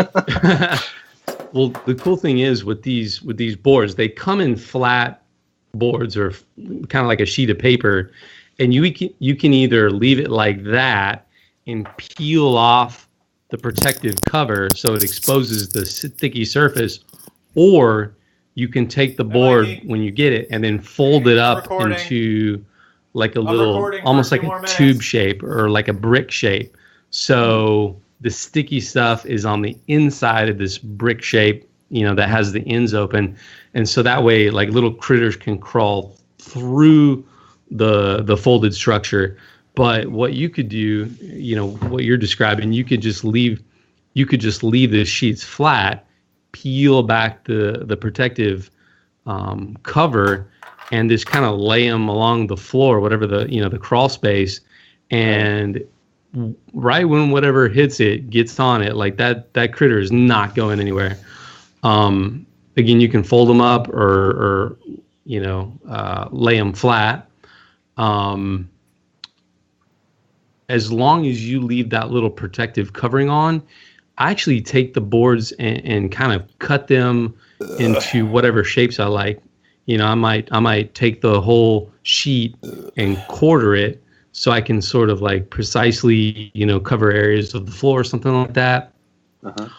C: Well, the cool thing is with these boards, they come in flat boards or kind of like a sheet of paper, and you can either leave it like that and peel off the protective cover so it exposes the sticky surface, or you can take the board when you get it and then fold it up into like a little, almost like a tube shape or like a brick shape. So the sticky stuff is on the inside of this brick shape, that has the ends open. And so that way, like little critters can crawl through the folded structure. But what you could do, what you're describing, you could just leave the sheets flat, peel back the protective cover, and just kind of lay them along the floor, whatever the crawl space, and right when whatever hits it gets on it, like that critter is not going anywhere. Again, you can fold them up or lay them flat. As long as you leave that little protective covering on, I actually take the boards and kind of cut them into whatever shapes I like. I might take the whole sheet and quarter it so I can sort of like precisely, cover areas of the floor or something like that. Uh-huh.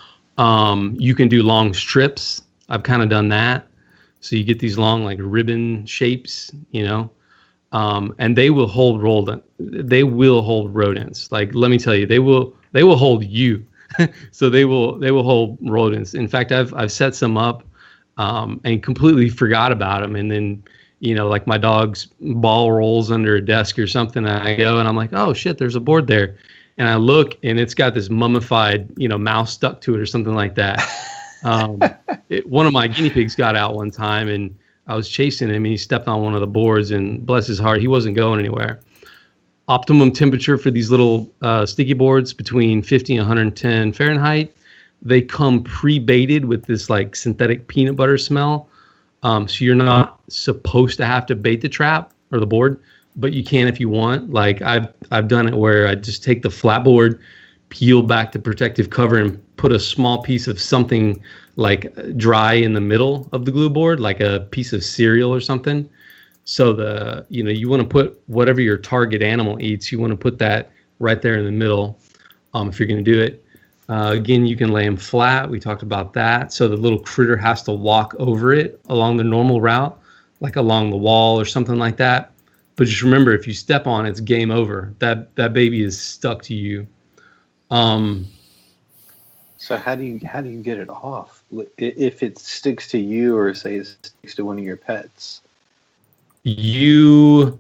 C: You can do long strips. I've kind of done that. So you get these long like ribbon shapes, and they will hold rodents. Like, let me tell you, they will hold you. So they will hold rodents. In fact, I've set some up and completely forgot about them. And then, like my dog's ball rolls under a desk or something, and I go and I'm like, oh shit, there's a board there. And I look and it's got this mummified, mouse stuck to it or something like that. One of my guinea pigs got out one time and I was chasing him and he stepped on one of the boards, and bless his heart, he wasn't going anywhere. Optimum temperature for these little sticky boards between 50 and 110 Fahrenheit. They come pre-baited with this like synthetic peanut butter smell. So you're not supposed to have to bait the trap or the board, but you can if you want. Like I've done it where I just take the flat board, peel back the protective cover, and put a small piece of something like dry in the middle of the glue board, like a piece of cereal or something. So you want to put whatever your target animal eats, you want to put that right there in the middle if you're going to do it. Again, you can lay them flat. We talked about that. So the little critter has to walk over it along the normal route, like along the wall or something like that. But just remember, if you step on it, it's game over. That baby is stuck to you.
B: So how do you get it off? If it sticks to you, or say it sticks to one of your pets?
C: I'll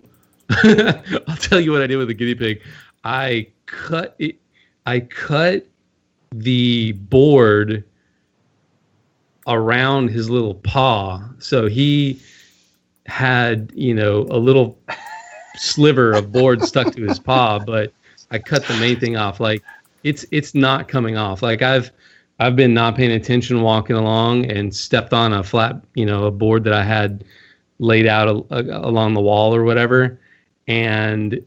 C: tell you what I did with the guinea pig. I cut the board around his little paw. So he had, a little sliver of board stuck to his paw, but I cut the main thing off. Like it's not coming off. Like I've been not paying attention walking along and stepped on a flat, a board that I had laid out along the wall or whatever, and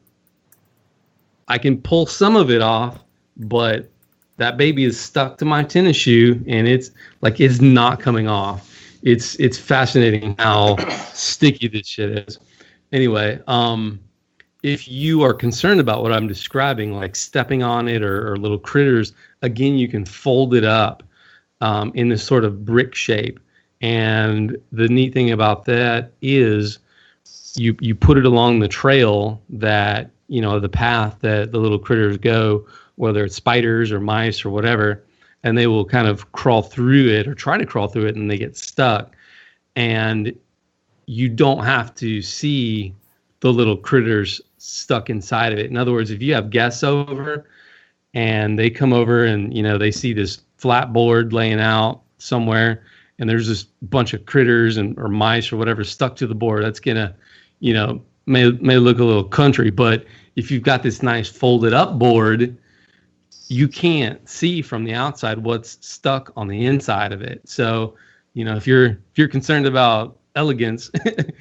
C: I can pull some of it off, but that baby is stuck to my tennis shoe and it's not coming off. It's fascinating how sticky this shit is. Anyway, if you are concerned about what I'm describing, like stepping on it or little critters, again, you can fold it up in this sort of brick shape. And the neat thing about that is you put it along the trail that, the path that the little critters go, whether it's spiders or mice or whatever, and they will kind of crawl through it or try to crawl through it, and they get stuck. And you don't have to see the little critters stuck inside of it. In other words, if you have guests over and they come over and, they see this flat board laying out somewhere, and there's this bunch of critters or mice or whatever stuck to the board, that's gonna, may look a little country. But if you've got this nice folded up board, you can't see from the outside what's stuck on the inside of it. So, if you're concerned about elegance, you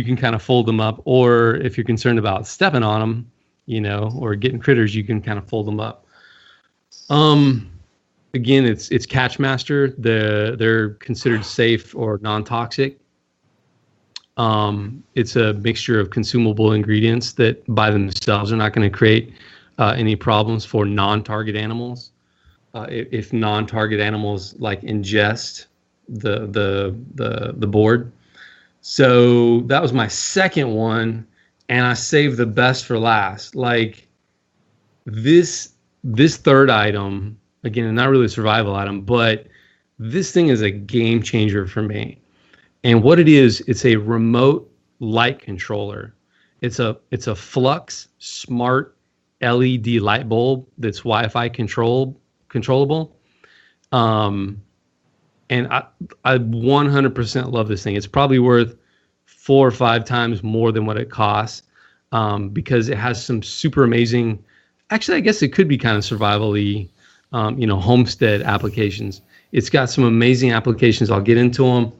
C: can kind of fold them up. Or if you're concerned about stepping on them, or getting critters, you can kind of fold them up. Again, it's Catchmaster. They're considered safe or non-toxic. It's a mixture of consumable ingredients that by themselves are not going to create any problems for non-target animals. If non-target animals like ingest the board. So that was my second one, and I saved the best for last. Like this third item, again, not really a survival item, but this thing is a game changer for me. And what it is, it's a remote light controller. It's a Flux Smart LED light bulb that's Wi-Fi controllable. And I 100% love this thing. It's probably worth 4 or 5 times more than what it costs, because it has some super amazing, actually, I guess it could be kind of survival-y, homestead applications. It's got some amazing applications. I'll get into them.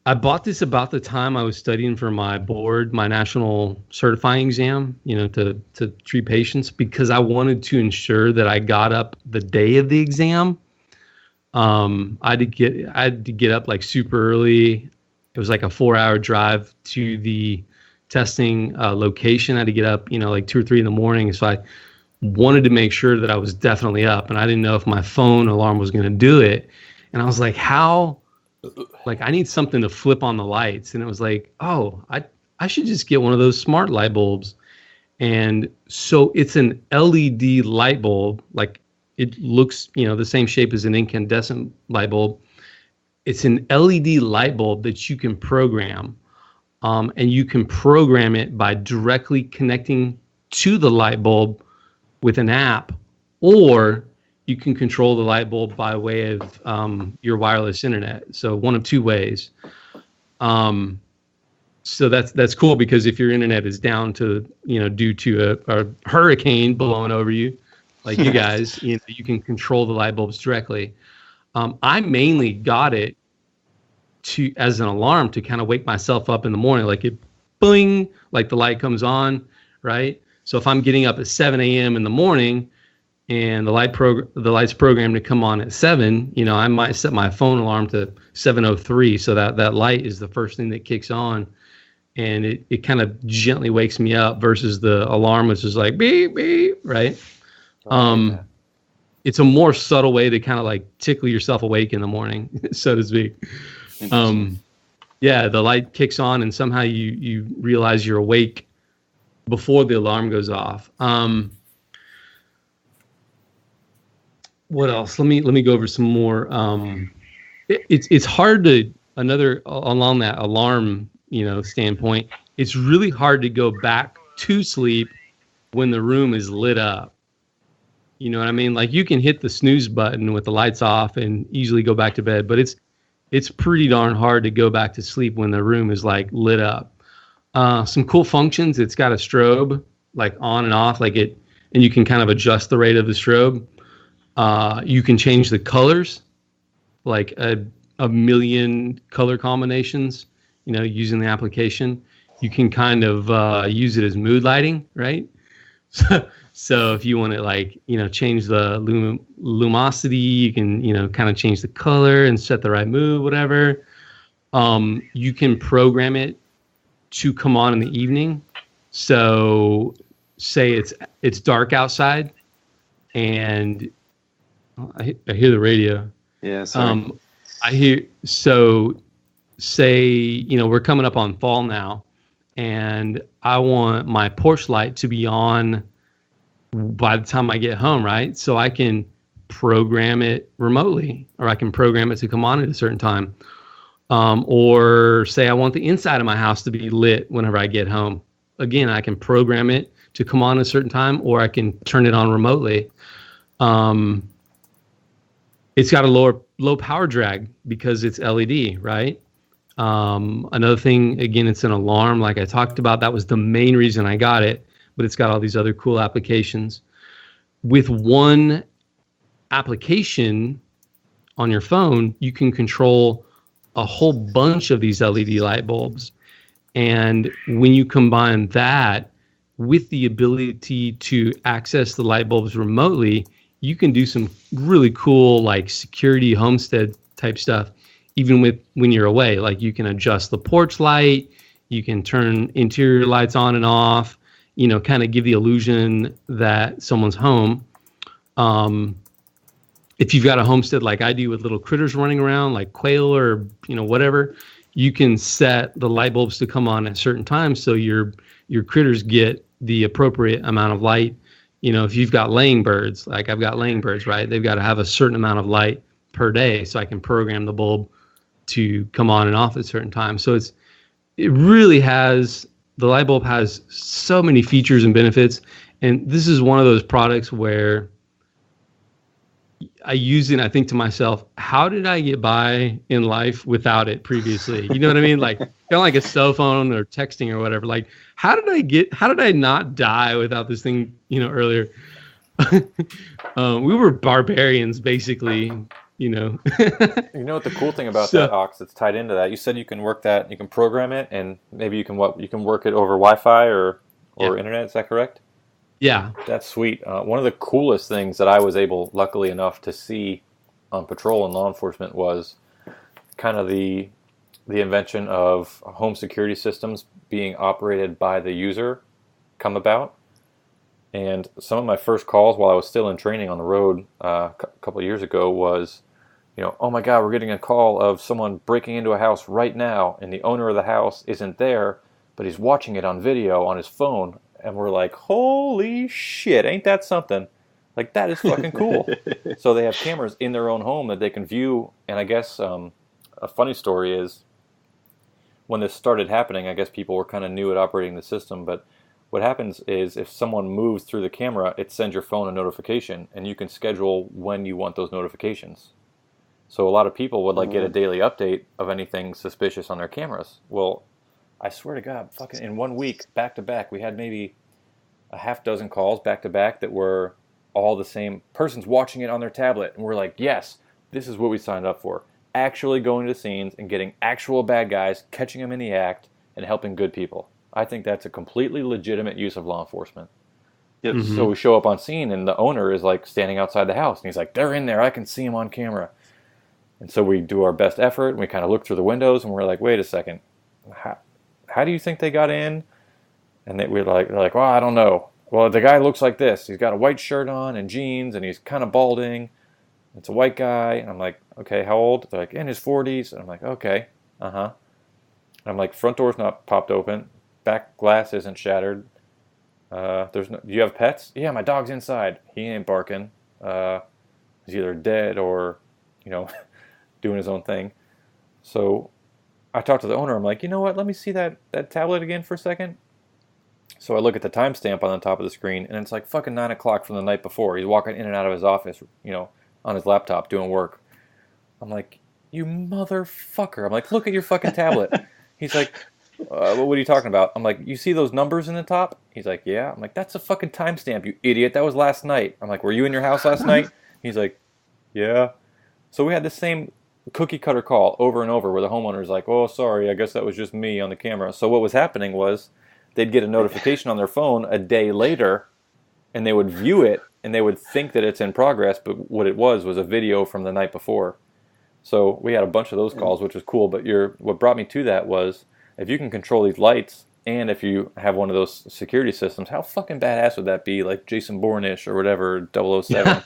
C: I bought this about the time I was studying for my board, my national certifying exam, to treat patients, because I wanted to ensure that I got up the day of the exam. I had to get up like super early. It was like a 4-hour drive to the testing location. I had to get up, like 2 or 3 in the morning. So I wanted to make sure that I was definitely up, and I didn't know if my phone alarm was going to do it. And I was like, how? Like, I need something to flip on the lights. And it was like, oh, I should just get one of those smart light bulbs. And so it's an LED light bulb, like it looks, the same shape as an incandescent light bulb. It's an LED light bulb that you can program. And you can program it by directly connecting to the light bulb with an app, or you can control the light bulb by way of your wireless internet. So one of two ways. So that's cool, because if your internet is down to, due to a hurricane blowing over you, like you guys, you can control the light bulbs directly. I mainly got it as an alarm to kind of wake myself up in the morning, like it, boing, like the light comes on, right? So if I'm getting up at 7 a.m. in the morning and the light's programmed to come on at 7, I might set my phone alarm to 7:03, so that light is the first thing that kicks on, and it kind of gently wakes me up versus the alarm, which is like beep beep, right? It's a more subtle way to kind of like tickle yourself awake in the morning, so to speak. Yeah, the light kicks on and somehow you realize you're awake before the alarm goes off. What else? Let me go over some more. It's hard to, along that alarm, standpoint, it's really hard to go back to sleep when the room is lit up. You know what I mean? Like you can hit the snooze button with the lights off and easily go back to bed, but it's pretty darn hard to go back to sleep when the room is like lit up. Some cool functions. It's got a strobe, like on and off, and you can kind of adjust the rate of the strobe. You can change the colors, like a million color combinations, using the application. You can kind of use it as mood lighting, right? So if you want to change the luminosity, you can, kind of change the color and set the right mood, whatever. You can program it to come on in the evening. So say it's dark outside and I hear the radio.
B: Yeah, sorry.
C: Say, we're coming up on fall now and I want my porch light to be on by the time I get home, right? So I can program it remotely, or I can program it to come on at a certain time. Or say I want the inside of my house to be lit whenever I get home. Again, I can program it to come on at a certain time, or I can turn it on remotely. It's got a low power drag because it's LED, right? Another thing, again, it's an alarm like I talked about. That was the main reason I got it, but it's got all these other cool applications. With one application on your phone, you can control a whole bunch of these LED light bulbs. And when you combine that with the ability to access the light bulbs remotely, you can do some really cool, like security homestead type stuff, even when you're away. Like you can adjust the porch light, you can turn interior lights on and off, kind of give the illusion that someone's home. If you've got a homestead like I do with little critters running around, like quail or whatever, you can set the light bulbs to come on at certain times so your critters get the appropriate amount of light. If you've got laying birds, like I've got laying birds, right? They've got to have a certain amount of light per day, so I can program the bulb to come on and off at certain times. So the light bulb has so many features and benefits, and this is one of those products where I use it and I think to myself, how did I get by in life without it previously? You know what I mean? Like kind of like a cell phone or texting or whatever. Like how did I not die without this thing, earlier? We were barbarians basically, You know what the
A: cool thing about that, Ox, that's tied into that, you said you can work that, you can program it, and maybe you can work it over Wi-Fi or internet, is that correct?
C: Yeah.
A: That's sweet. One of the coolest things that I was able, luckily enough, to see on patrol and law enforcement was kind of the invention of home security systems being operated by the user come about. And some of my first calls while I was still in training on the road a couple of years ago was, oh my God, we're getting a call of someone breaking into a house right now, and the owner of the house isn't there, but he's watching it on video on his phone, And we're like, holy shit, ain't that something? Like, that is fucking cool. So they have cameras in their own home that they can view. And I guess a funny story is when this started happening, I guess people were kind of new at operating the system. But what happens is if someone moves through the camera, it sends your phone a notification, and you can schedule when you want those notifications. So a lot of people would like get a daily update of anything suspicious on their cameras. Well, I swear to God, fucking in 1 week, back to back, we had maybe a half dozen calls back to back that were all the same person's watching it on their tablet. And we're like, yes, this is what we signed up for. Actually going to scenes and getting actual bad guys, catching them in the act, and helping good people. I think that's a completely legitimate use of law enforcement.
B: Yep.
C: Mhm.
A: So we show up on scene, and the owner is like standing outside the house, and he's like, they're in there, I can see them on camera. And so we do our best effort, and we kind of look through the windows, and we're like, wait a second, how do you think they got in? And they're like, well, I don't know. Well, the guy looks like this. He's got a white shirt on and jeans, and he's kind of balding. It's a white guy. And I'm like, okay, how old? They're like, in his 40s. And I'm like, okay, uh-huh. And I'm like, front door's not popped open. Back glass isn't shattered. Do you have pets? Yeah, my dog's inside. He ain't barking. He's either dead or, doing his own thing. So I talked to the owner. I'm like, you know what? Let me see that tablet again for a second. So I look at the timestamp on the top of the screen, and it's like fucking 9 o'clock from the night before. He's walking in and out of his office, on his laptop doing work. I'm like, you motherfucker. I'm like, look at your fucking tablet. He's like, what are you talking about? I'm like, you see those numbers in the top? He's like, yeah. I'm like, that's a fucking timestamp, you idiot. That was last night. I'm like, were you in your house last night? He's like, yeah. So we had the same cookie cutter call over and over where the homeowner's like, oh, sorry, I guess that was just me on the camera. So what was happening was they'd get a notification on their phone a day later, and they would view it, and they would think that it's in progress, but what it was a video from the night before. So we had a bunch of those calls, which was cool, but what brought me to that was if you can control these lights, and if you have one of those security systems, how fucking badass would that be? Like Jason Bourne-ish or whatever, 007.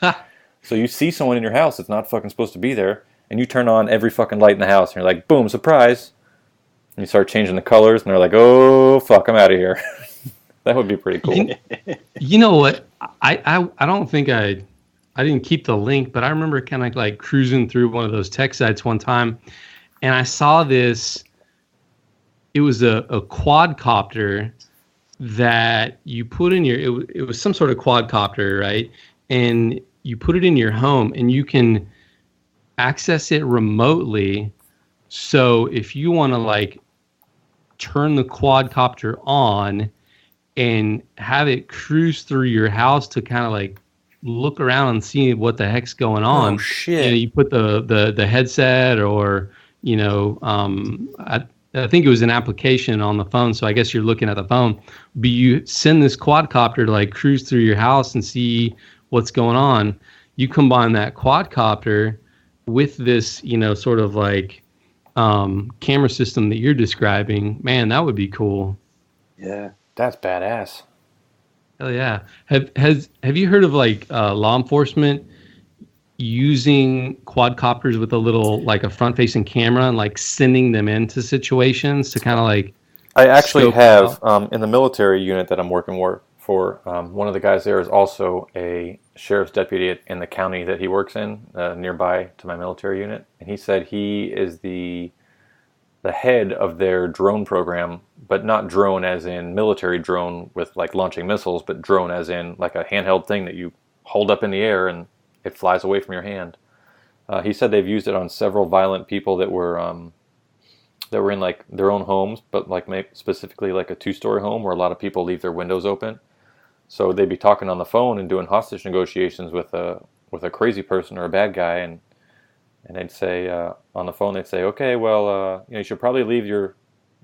A: So you see someone in your house that's not fucking supposed to be there, and you turn on every fucking light in the house, and you're like, boom, surprise. And you start changing the colors, and they're like, oh, fuck, I'm out of here. That would be pretty cool.
C: You know what? I don't think I didn't keep the link, but I remember kind of like cruising through one of those tech sites one time, and I saw this. It was a quadcopter that you put in it was some sort of quadcopter, right? And you put it in your home, and you can access it remotely. So if you want to like turn the quadcopter on and have it cruise through your house to kind of like look around and see what the heck's going on.
A: Oh shit!
C: You put the headset, or I think it was an application on the phone, so I guess you're looking at the phone. But you send this quadcopter to like cruise through your house and see what's going on. You combine that quadcopter with this, sort of like camera system that you're describing. Man, that would be cool.
B: Yeah,
A: that's badass.
C: Hell yeah! Have you heard of like law enforcement using quadcopters with a little like a front-facing camera and like sending them into situations to kind of like?
A: I actually have in the military unit that I'm working for. One of the guys there is also a sheriff's deputy in the county that he works in, nearby to my military unit, and he said he is the head of their drone program, but not drone as in military drone with like launching missiles, but drone as in like a handheld thing that you hold up in the air and it flies away from your hand. He said they've used it on several violent people that were in like their own homes, but like specifically like a 2-story home where a lot of people leave their windows open. So they'd be talking on the phone and doing hostage negotiations with a crazy person or a bad guy, and they'd say on the phone, they'd say, okay, well, you should probably leave your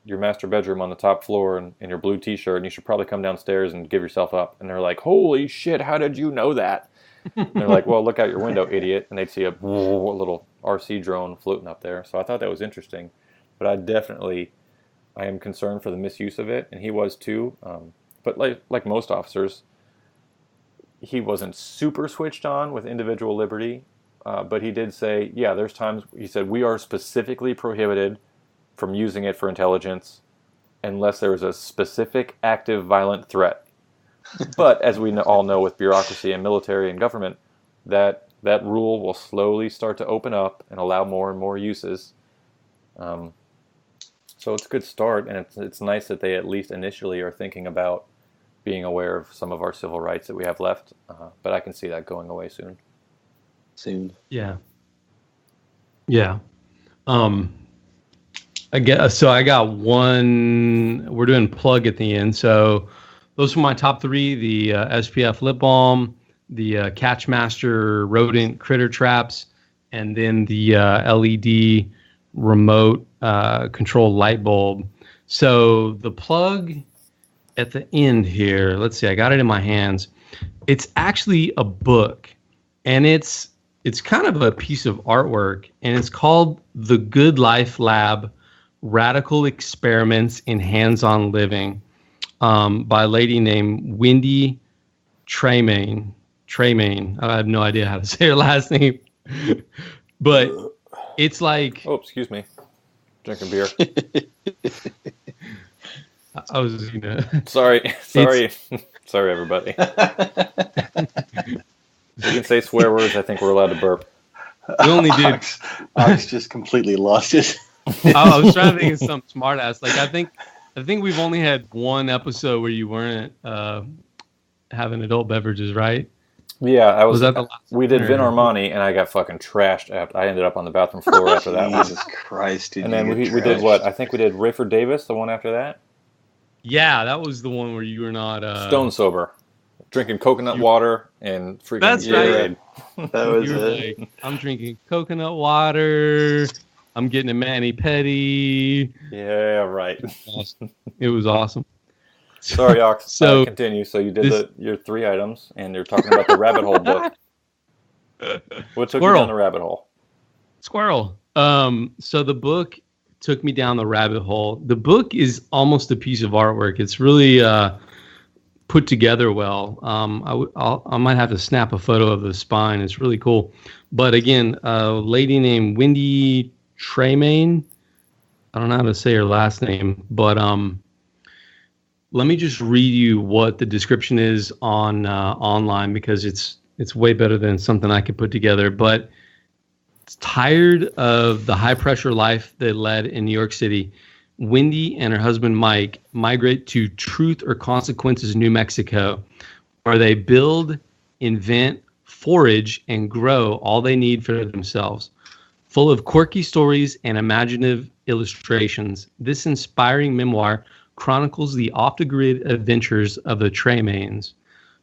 A: master bedroom on the top floor in your blue T-shirt, and you should probably come downstairs and give yourself up. And they're like, holy shit, how did you know that? And they're like, well, look out your window, idiot. And they'd see a little RC drone floating up there. So I thought that was interesting. But I am concerned for the misuse of it, and he was too. But like most officers, he wasn't super switched on with individual liberty. But he did say, yeah, there's times, he said, we are specifically prohibited from using it for intelligence unless there is a specific active violent threat. But as we all know, with bureaucracy and military and government, that rule will slowly start to open up and allow more and more uses. So it's a good start, and it's nice that they at least initially are thinking about being aware of some of our civil rights that we have left. But I can see that going away soon.
C: Yeah. I got one. We're doing plug at the end. So those are my top 3: the SPF lip balm, the Catchmaster rodent critter traps, and then the LED remote control light bulb. So the plug at the end here. Let's see. I got it in my hands. It's actually a book, and it's kind of a piece of artwork, and it's called The Good Life Lab: Radical Experiments in Hands-on Living, by a lady named Wendy Tremaine. I have no idea how to say her last name, but it's like...
A: Oh, excuse me. Drinking beer.
C: I was,
A: Sorry, everybody. We can say swear words. I think we're allowed to burp.
C: We only did.
B: Ox just completely lost it.
C: I was trying to think of some smart ass. Like I think we've only had one episode where you weren't having adult beverages, right?
A: Yeah,
C: was that the last
A: we did Vin Armani, and I got fucking trashed. I ended up on the bathroom floor after that one.
B: Jesus Christ, dude.
A: And then we did what? I think we did Rayford Davis, the one after that.
C: Yeah, that was the one where you were not
A: stone sober, drinking coconut water and freaking Gatorade.
C: Right. That was it. Like, I'm drinking coconut water. I'm getting a mani-pedi.
A: Yeah, right.
C: It was awesome.
A: Sorry, Ox. So continue. So you did your 3 items, and you're talking about the rabbit hole book. What took you down the rabbit hole?
C: Squirrel. So the book took me down the rabbit hole. The book is almost a piece of artwork. It's really put together well. I might have to snap a photo of the spine. It's really cool. But again, a lady named Wendy Tremaine. I don't know how to say her last name, but let me just read you what the description is on online, because it's way better than something I could put together. But it's tired of the high pressure life they led in New York City. Wendy and her husband Mike migrate to Truth or Consequences, New Mexico, where they build, invent, forage, and grow all they need for themselves. Full of quirky stories and imaginative illustrations, this inspiring memoir chronicles the off-the-grid adventures of the Tremaines,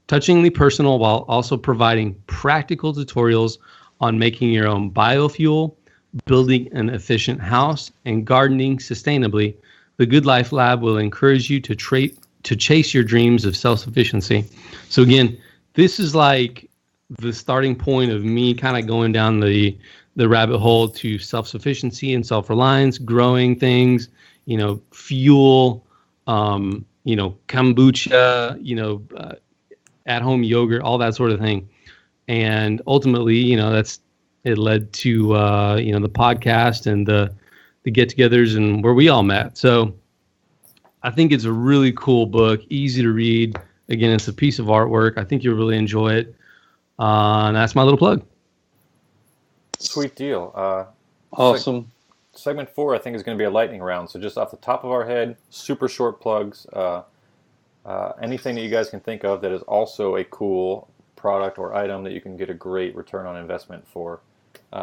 C: touchingly personal while also providing practical tutorials on making your own biofuel, building an efficient house, and gardening sustainably. The Good Life Lab will encourage you to chase your dreams of self-sufficiency. So again, this is like the starting point of me kind of going down the rabbit hole to self-sufficiency and self-reliance, growing things, fuel, kombucha, at-home yogurt, all that sort of thing. And ultimately, it led to, the podcast and the get-togethers and where we all met. So I think it's a really cool book, easy to read. Again, it's a piece of artwork. I think you'll really enjoy it. And that's my little plug.
A: Sweet deal.
B: Awesome.
A: Segment 4, I think, is going to be a lightning round. So just off the top of our head, super short plugs. Anything that you guys can think of that is also a cool product or item that you can get a great return on investment for.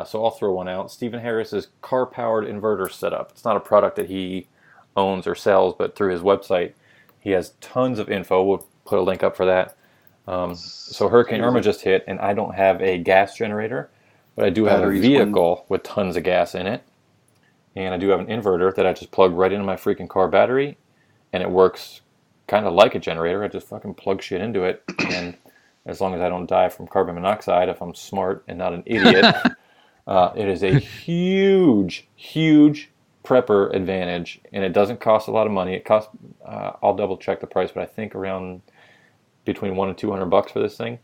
A: So I'll throw one out. Stephen Harris's car-powered inverter setup. It's not a product that he owns or sells, but through his website, he has tons of info. We'll put a link up for that. So Hurricane Irma just hit, and I don't have a gas generator, but I do have a vehicle with tons of gas in it. And I do have an inverter that I just plug right into my freaking car battery, and it works kind of like a generator. I just fucking plug shit into it, and as long as I don't die from carbon monoxide, if I'm smart and not an idiot, it is a huge, huge prepper advantage, and it doesn't cost a lot of money. It costs, I'll double check the price, but I think around between $100 and $200 for this thing.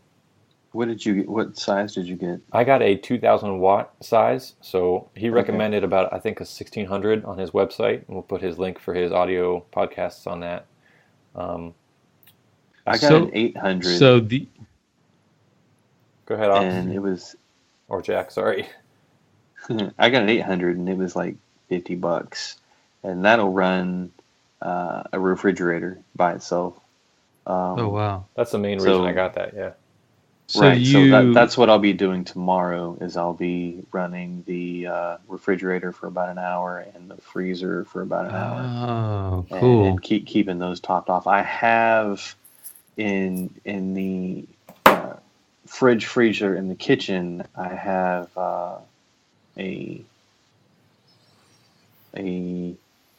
B: What did you get? What size did you get?
A: I got a 2,000 watt size, so he recommended about, I think, a 1,600 on his website, and we'll put his link for his audio podcasts on that.
B: I got an 800.
C: So
A: Go ahead, Ox.
B: And it was,
A: or Jack, sorry.
B: I got an 800 and it was like $50, and that'll run a refrigerator by itself.
C: Oh wow,
A: that's the main reason I got that. Yeah.
C: so
B: Right. So
C: you
B: that's what I'll be doing tomorrow. Is I'll be running the refrigerator for about an hour and the freezer for about an hour,
C: oh
B: and,
C: cool.
B: and keeping those topped off. I have in the fridge freezer in the kitchen. I have a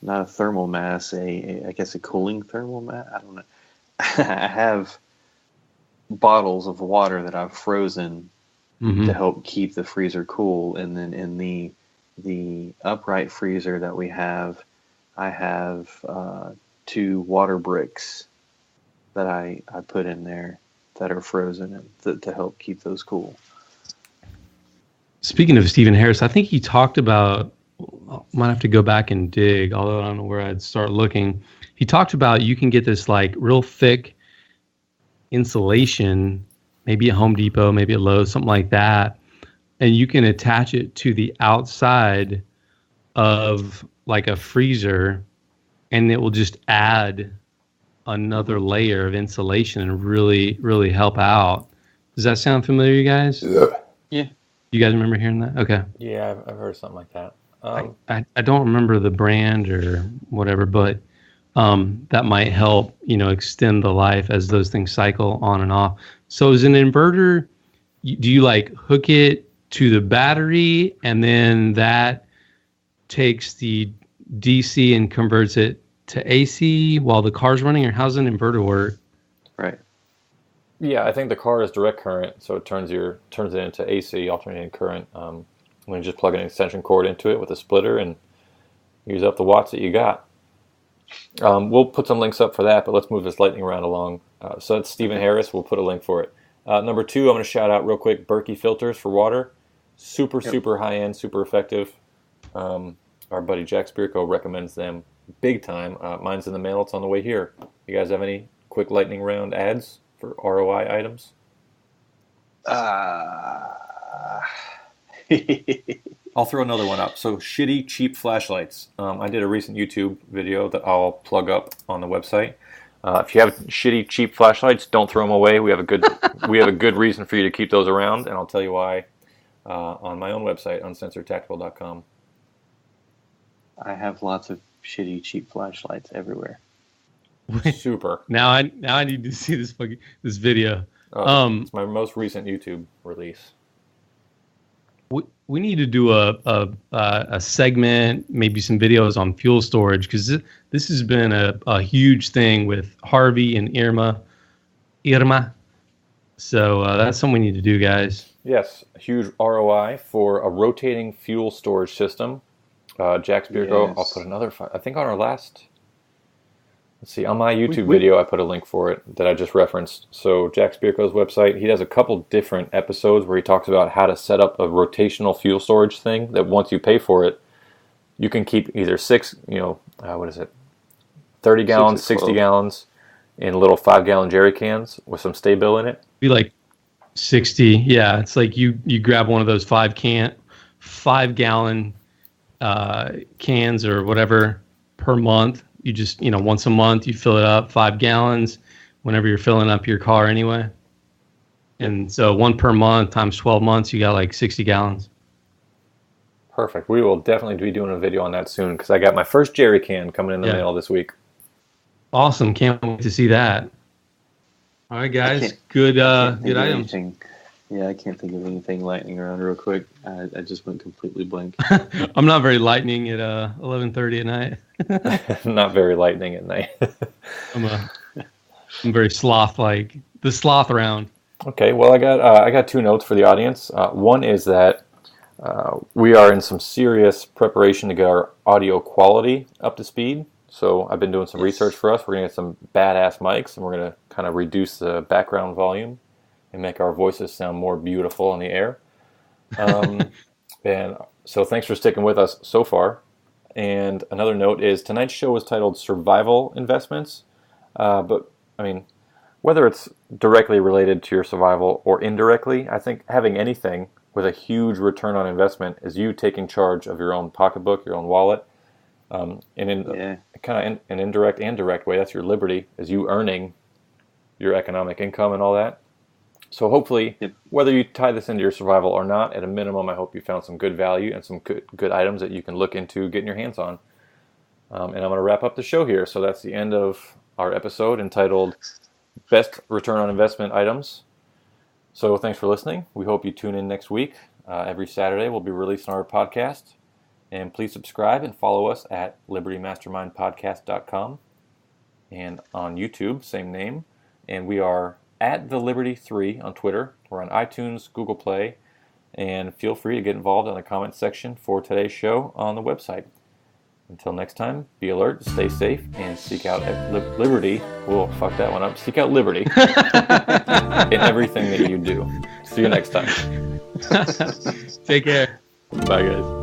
B: not a thermal mass, I guess a cooling thermal mass. I don't know. I have bottles of water that I've frozen to help keep the freezer cool, and then in the upright freezer that we have, I have 2 water bricks that I put in there that are frozen and to help keep those cool.
C: Speaking of Stephen Harris, I think he talked about, might have to go back and dig, although I don't know where I'd start looking. He talked about you can get this like real thick insulation, maybe at Home Depot, maybe at Lowe's, something like that, and you can attach it to the outside of like a freezer, and it will just add another layer of insulation and really, really help out. Does that sound familiar, you guys?
B: Yeah.
C: You guys remember hearing that? Okay.
A: Yeah, I've heard something like that.
C: I don't remember the brand or whatever, but that might help, extend the life as those things cycle on and off. So is an inverter, do you like hook it to the battery and then that takes the DC and converts it to AC while the car's running, or how's an inverter work?
B: Right.
A: Yeah, I think the car is direct current, so it turns it into AC, alternating current. When you just plug an extension cord into it with a splitter and use up the watts that you got. We'll put some links up for that, but let's move this lightning round along. So it's Stephen Harris. We'll put a link for it. Number 2, I'm going to shout out real quick Berkey filters for water. Super high-end, super effective. Our buddy Jack Spirko recommends them big time. Mine's in the mail. It's on the way here. You guys have any quick lightning round ads for ROI items? I'll throw another one up. So shitty, cheap flashlights. I did a recent YouTube video that I'll plug up on the website. If you have shitty, cheap flashlights, don't throw them away. We have a good reason for you to keep those around, and I'll tell you why on my own website, uncensoredtactical.com.
B: I have lots of shitty, cheap flashlights everywhere.
A: Super.
C: Now I need to see this video.
A: It's my most recent YouTube release.
C: We need to do a segment, maybe some videos on fuel storage, because this has been a huge thing with Harvey and Irma. So that's something we need to do, guys.
A: Yes, huge ROI for a rotating fuel storage system. Jack Spirko, yes. I'll put another, I think on our last, let's see, on my YouTube video, I put a link for it that I just referenced. So Jack Spirko's website, he has a couple different episodes where he talks about how to set up a rotational fuel storage thing that once you pay for it, you can keep either 30 gallons, 60 gallons in little 5-gallon jerry cans with some Stay-Bill in it.
C: Be like 60, yeah. It's like you grab one of those 5-gallon cans or whatever per month. You just, once a month you fill it up 5 gallons whenever you're filling up your car anyway. And so 1 per month times 12 months, you got like 60 gallons.
A: Perfect. We will definitely be doing a video on that soon because I got my first jerry can coming in the mail this week.
C: Awesome. Can't wait to see that. All right, guys. Good items.
B: Yeah, I can't think of anything lightning around real quick. I just went completely blank.
C: I'm not very lightning at 11:30 at night.
A: Not very lightning at night.
C: I'm very sloth-like. The sloth round.
A: Okay, well, I got 2 notes for the audience. One is that we are in some serious preparation to get our audio quality up to speed. So I've been doing some research for us. We're going to get some badass mics, and we're going to kind of reduce the background volume and make our voices sound more beautiful in the air. And so thanks for sticking with us so far. And another note is tonight's show was titled Survival Investments. But, I mean, whether it's directly related to your survival or indirectly, I think having anything with a huge return on investment is you taking charge of your own pocketbook, your own wallet, and in kind of an indirect and direct way, that's your liberty, is you earning your economic income and all that. So hopefully, whether you tie this into your survival or not, at a minimum, I hope you found some good value and some good items that you can look into getting your hands on. And I'm going to wrap up the show here. So that's the end of our episode entitled Best Return on Investment Items. So thanks for listening. We hope you tune in next week. Every Saturday we'll be releasing our podcast. And please subscribe and follow us at libertymastermindpodcast.com and on YouTube, same name. And we are at the Liberty3 on Twitter. We're on iTunes, Google Play, and feel free to get involved in the comment section for today's show on the website. Until next time, be alert, stay safe, and seek out liberty. We'll fuck that one up. Seek out liberty in everything that you do. See you next time.
C: Take care.
A: Bye, guys.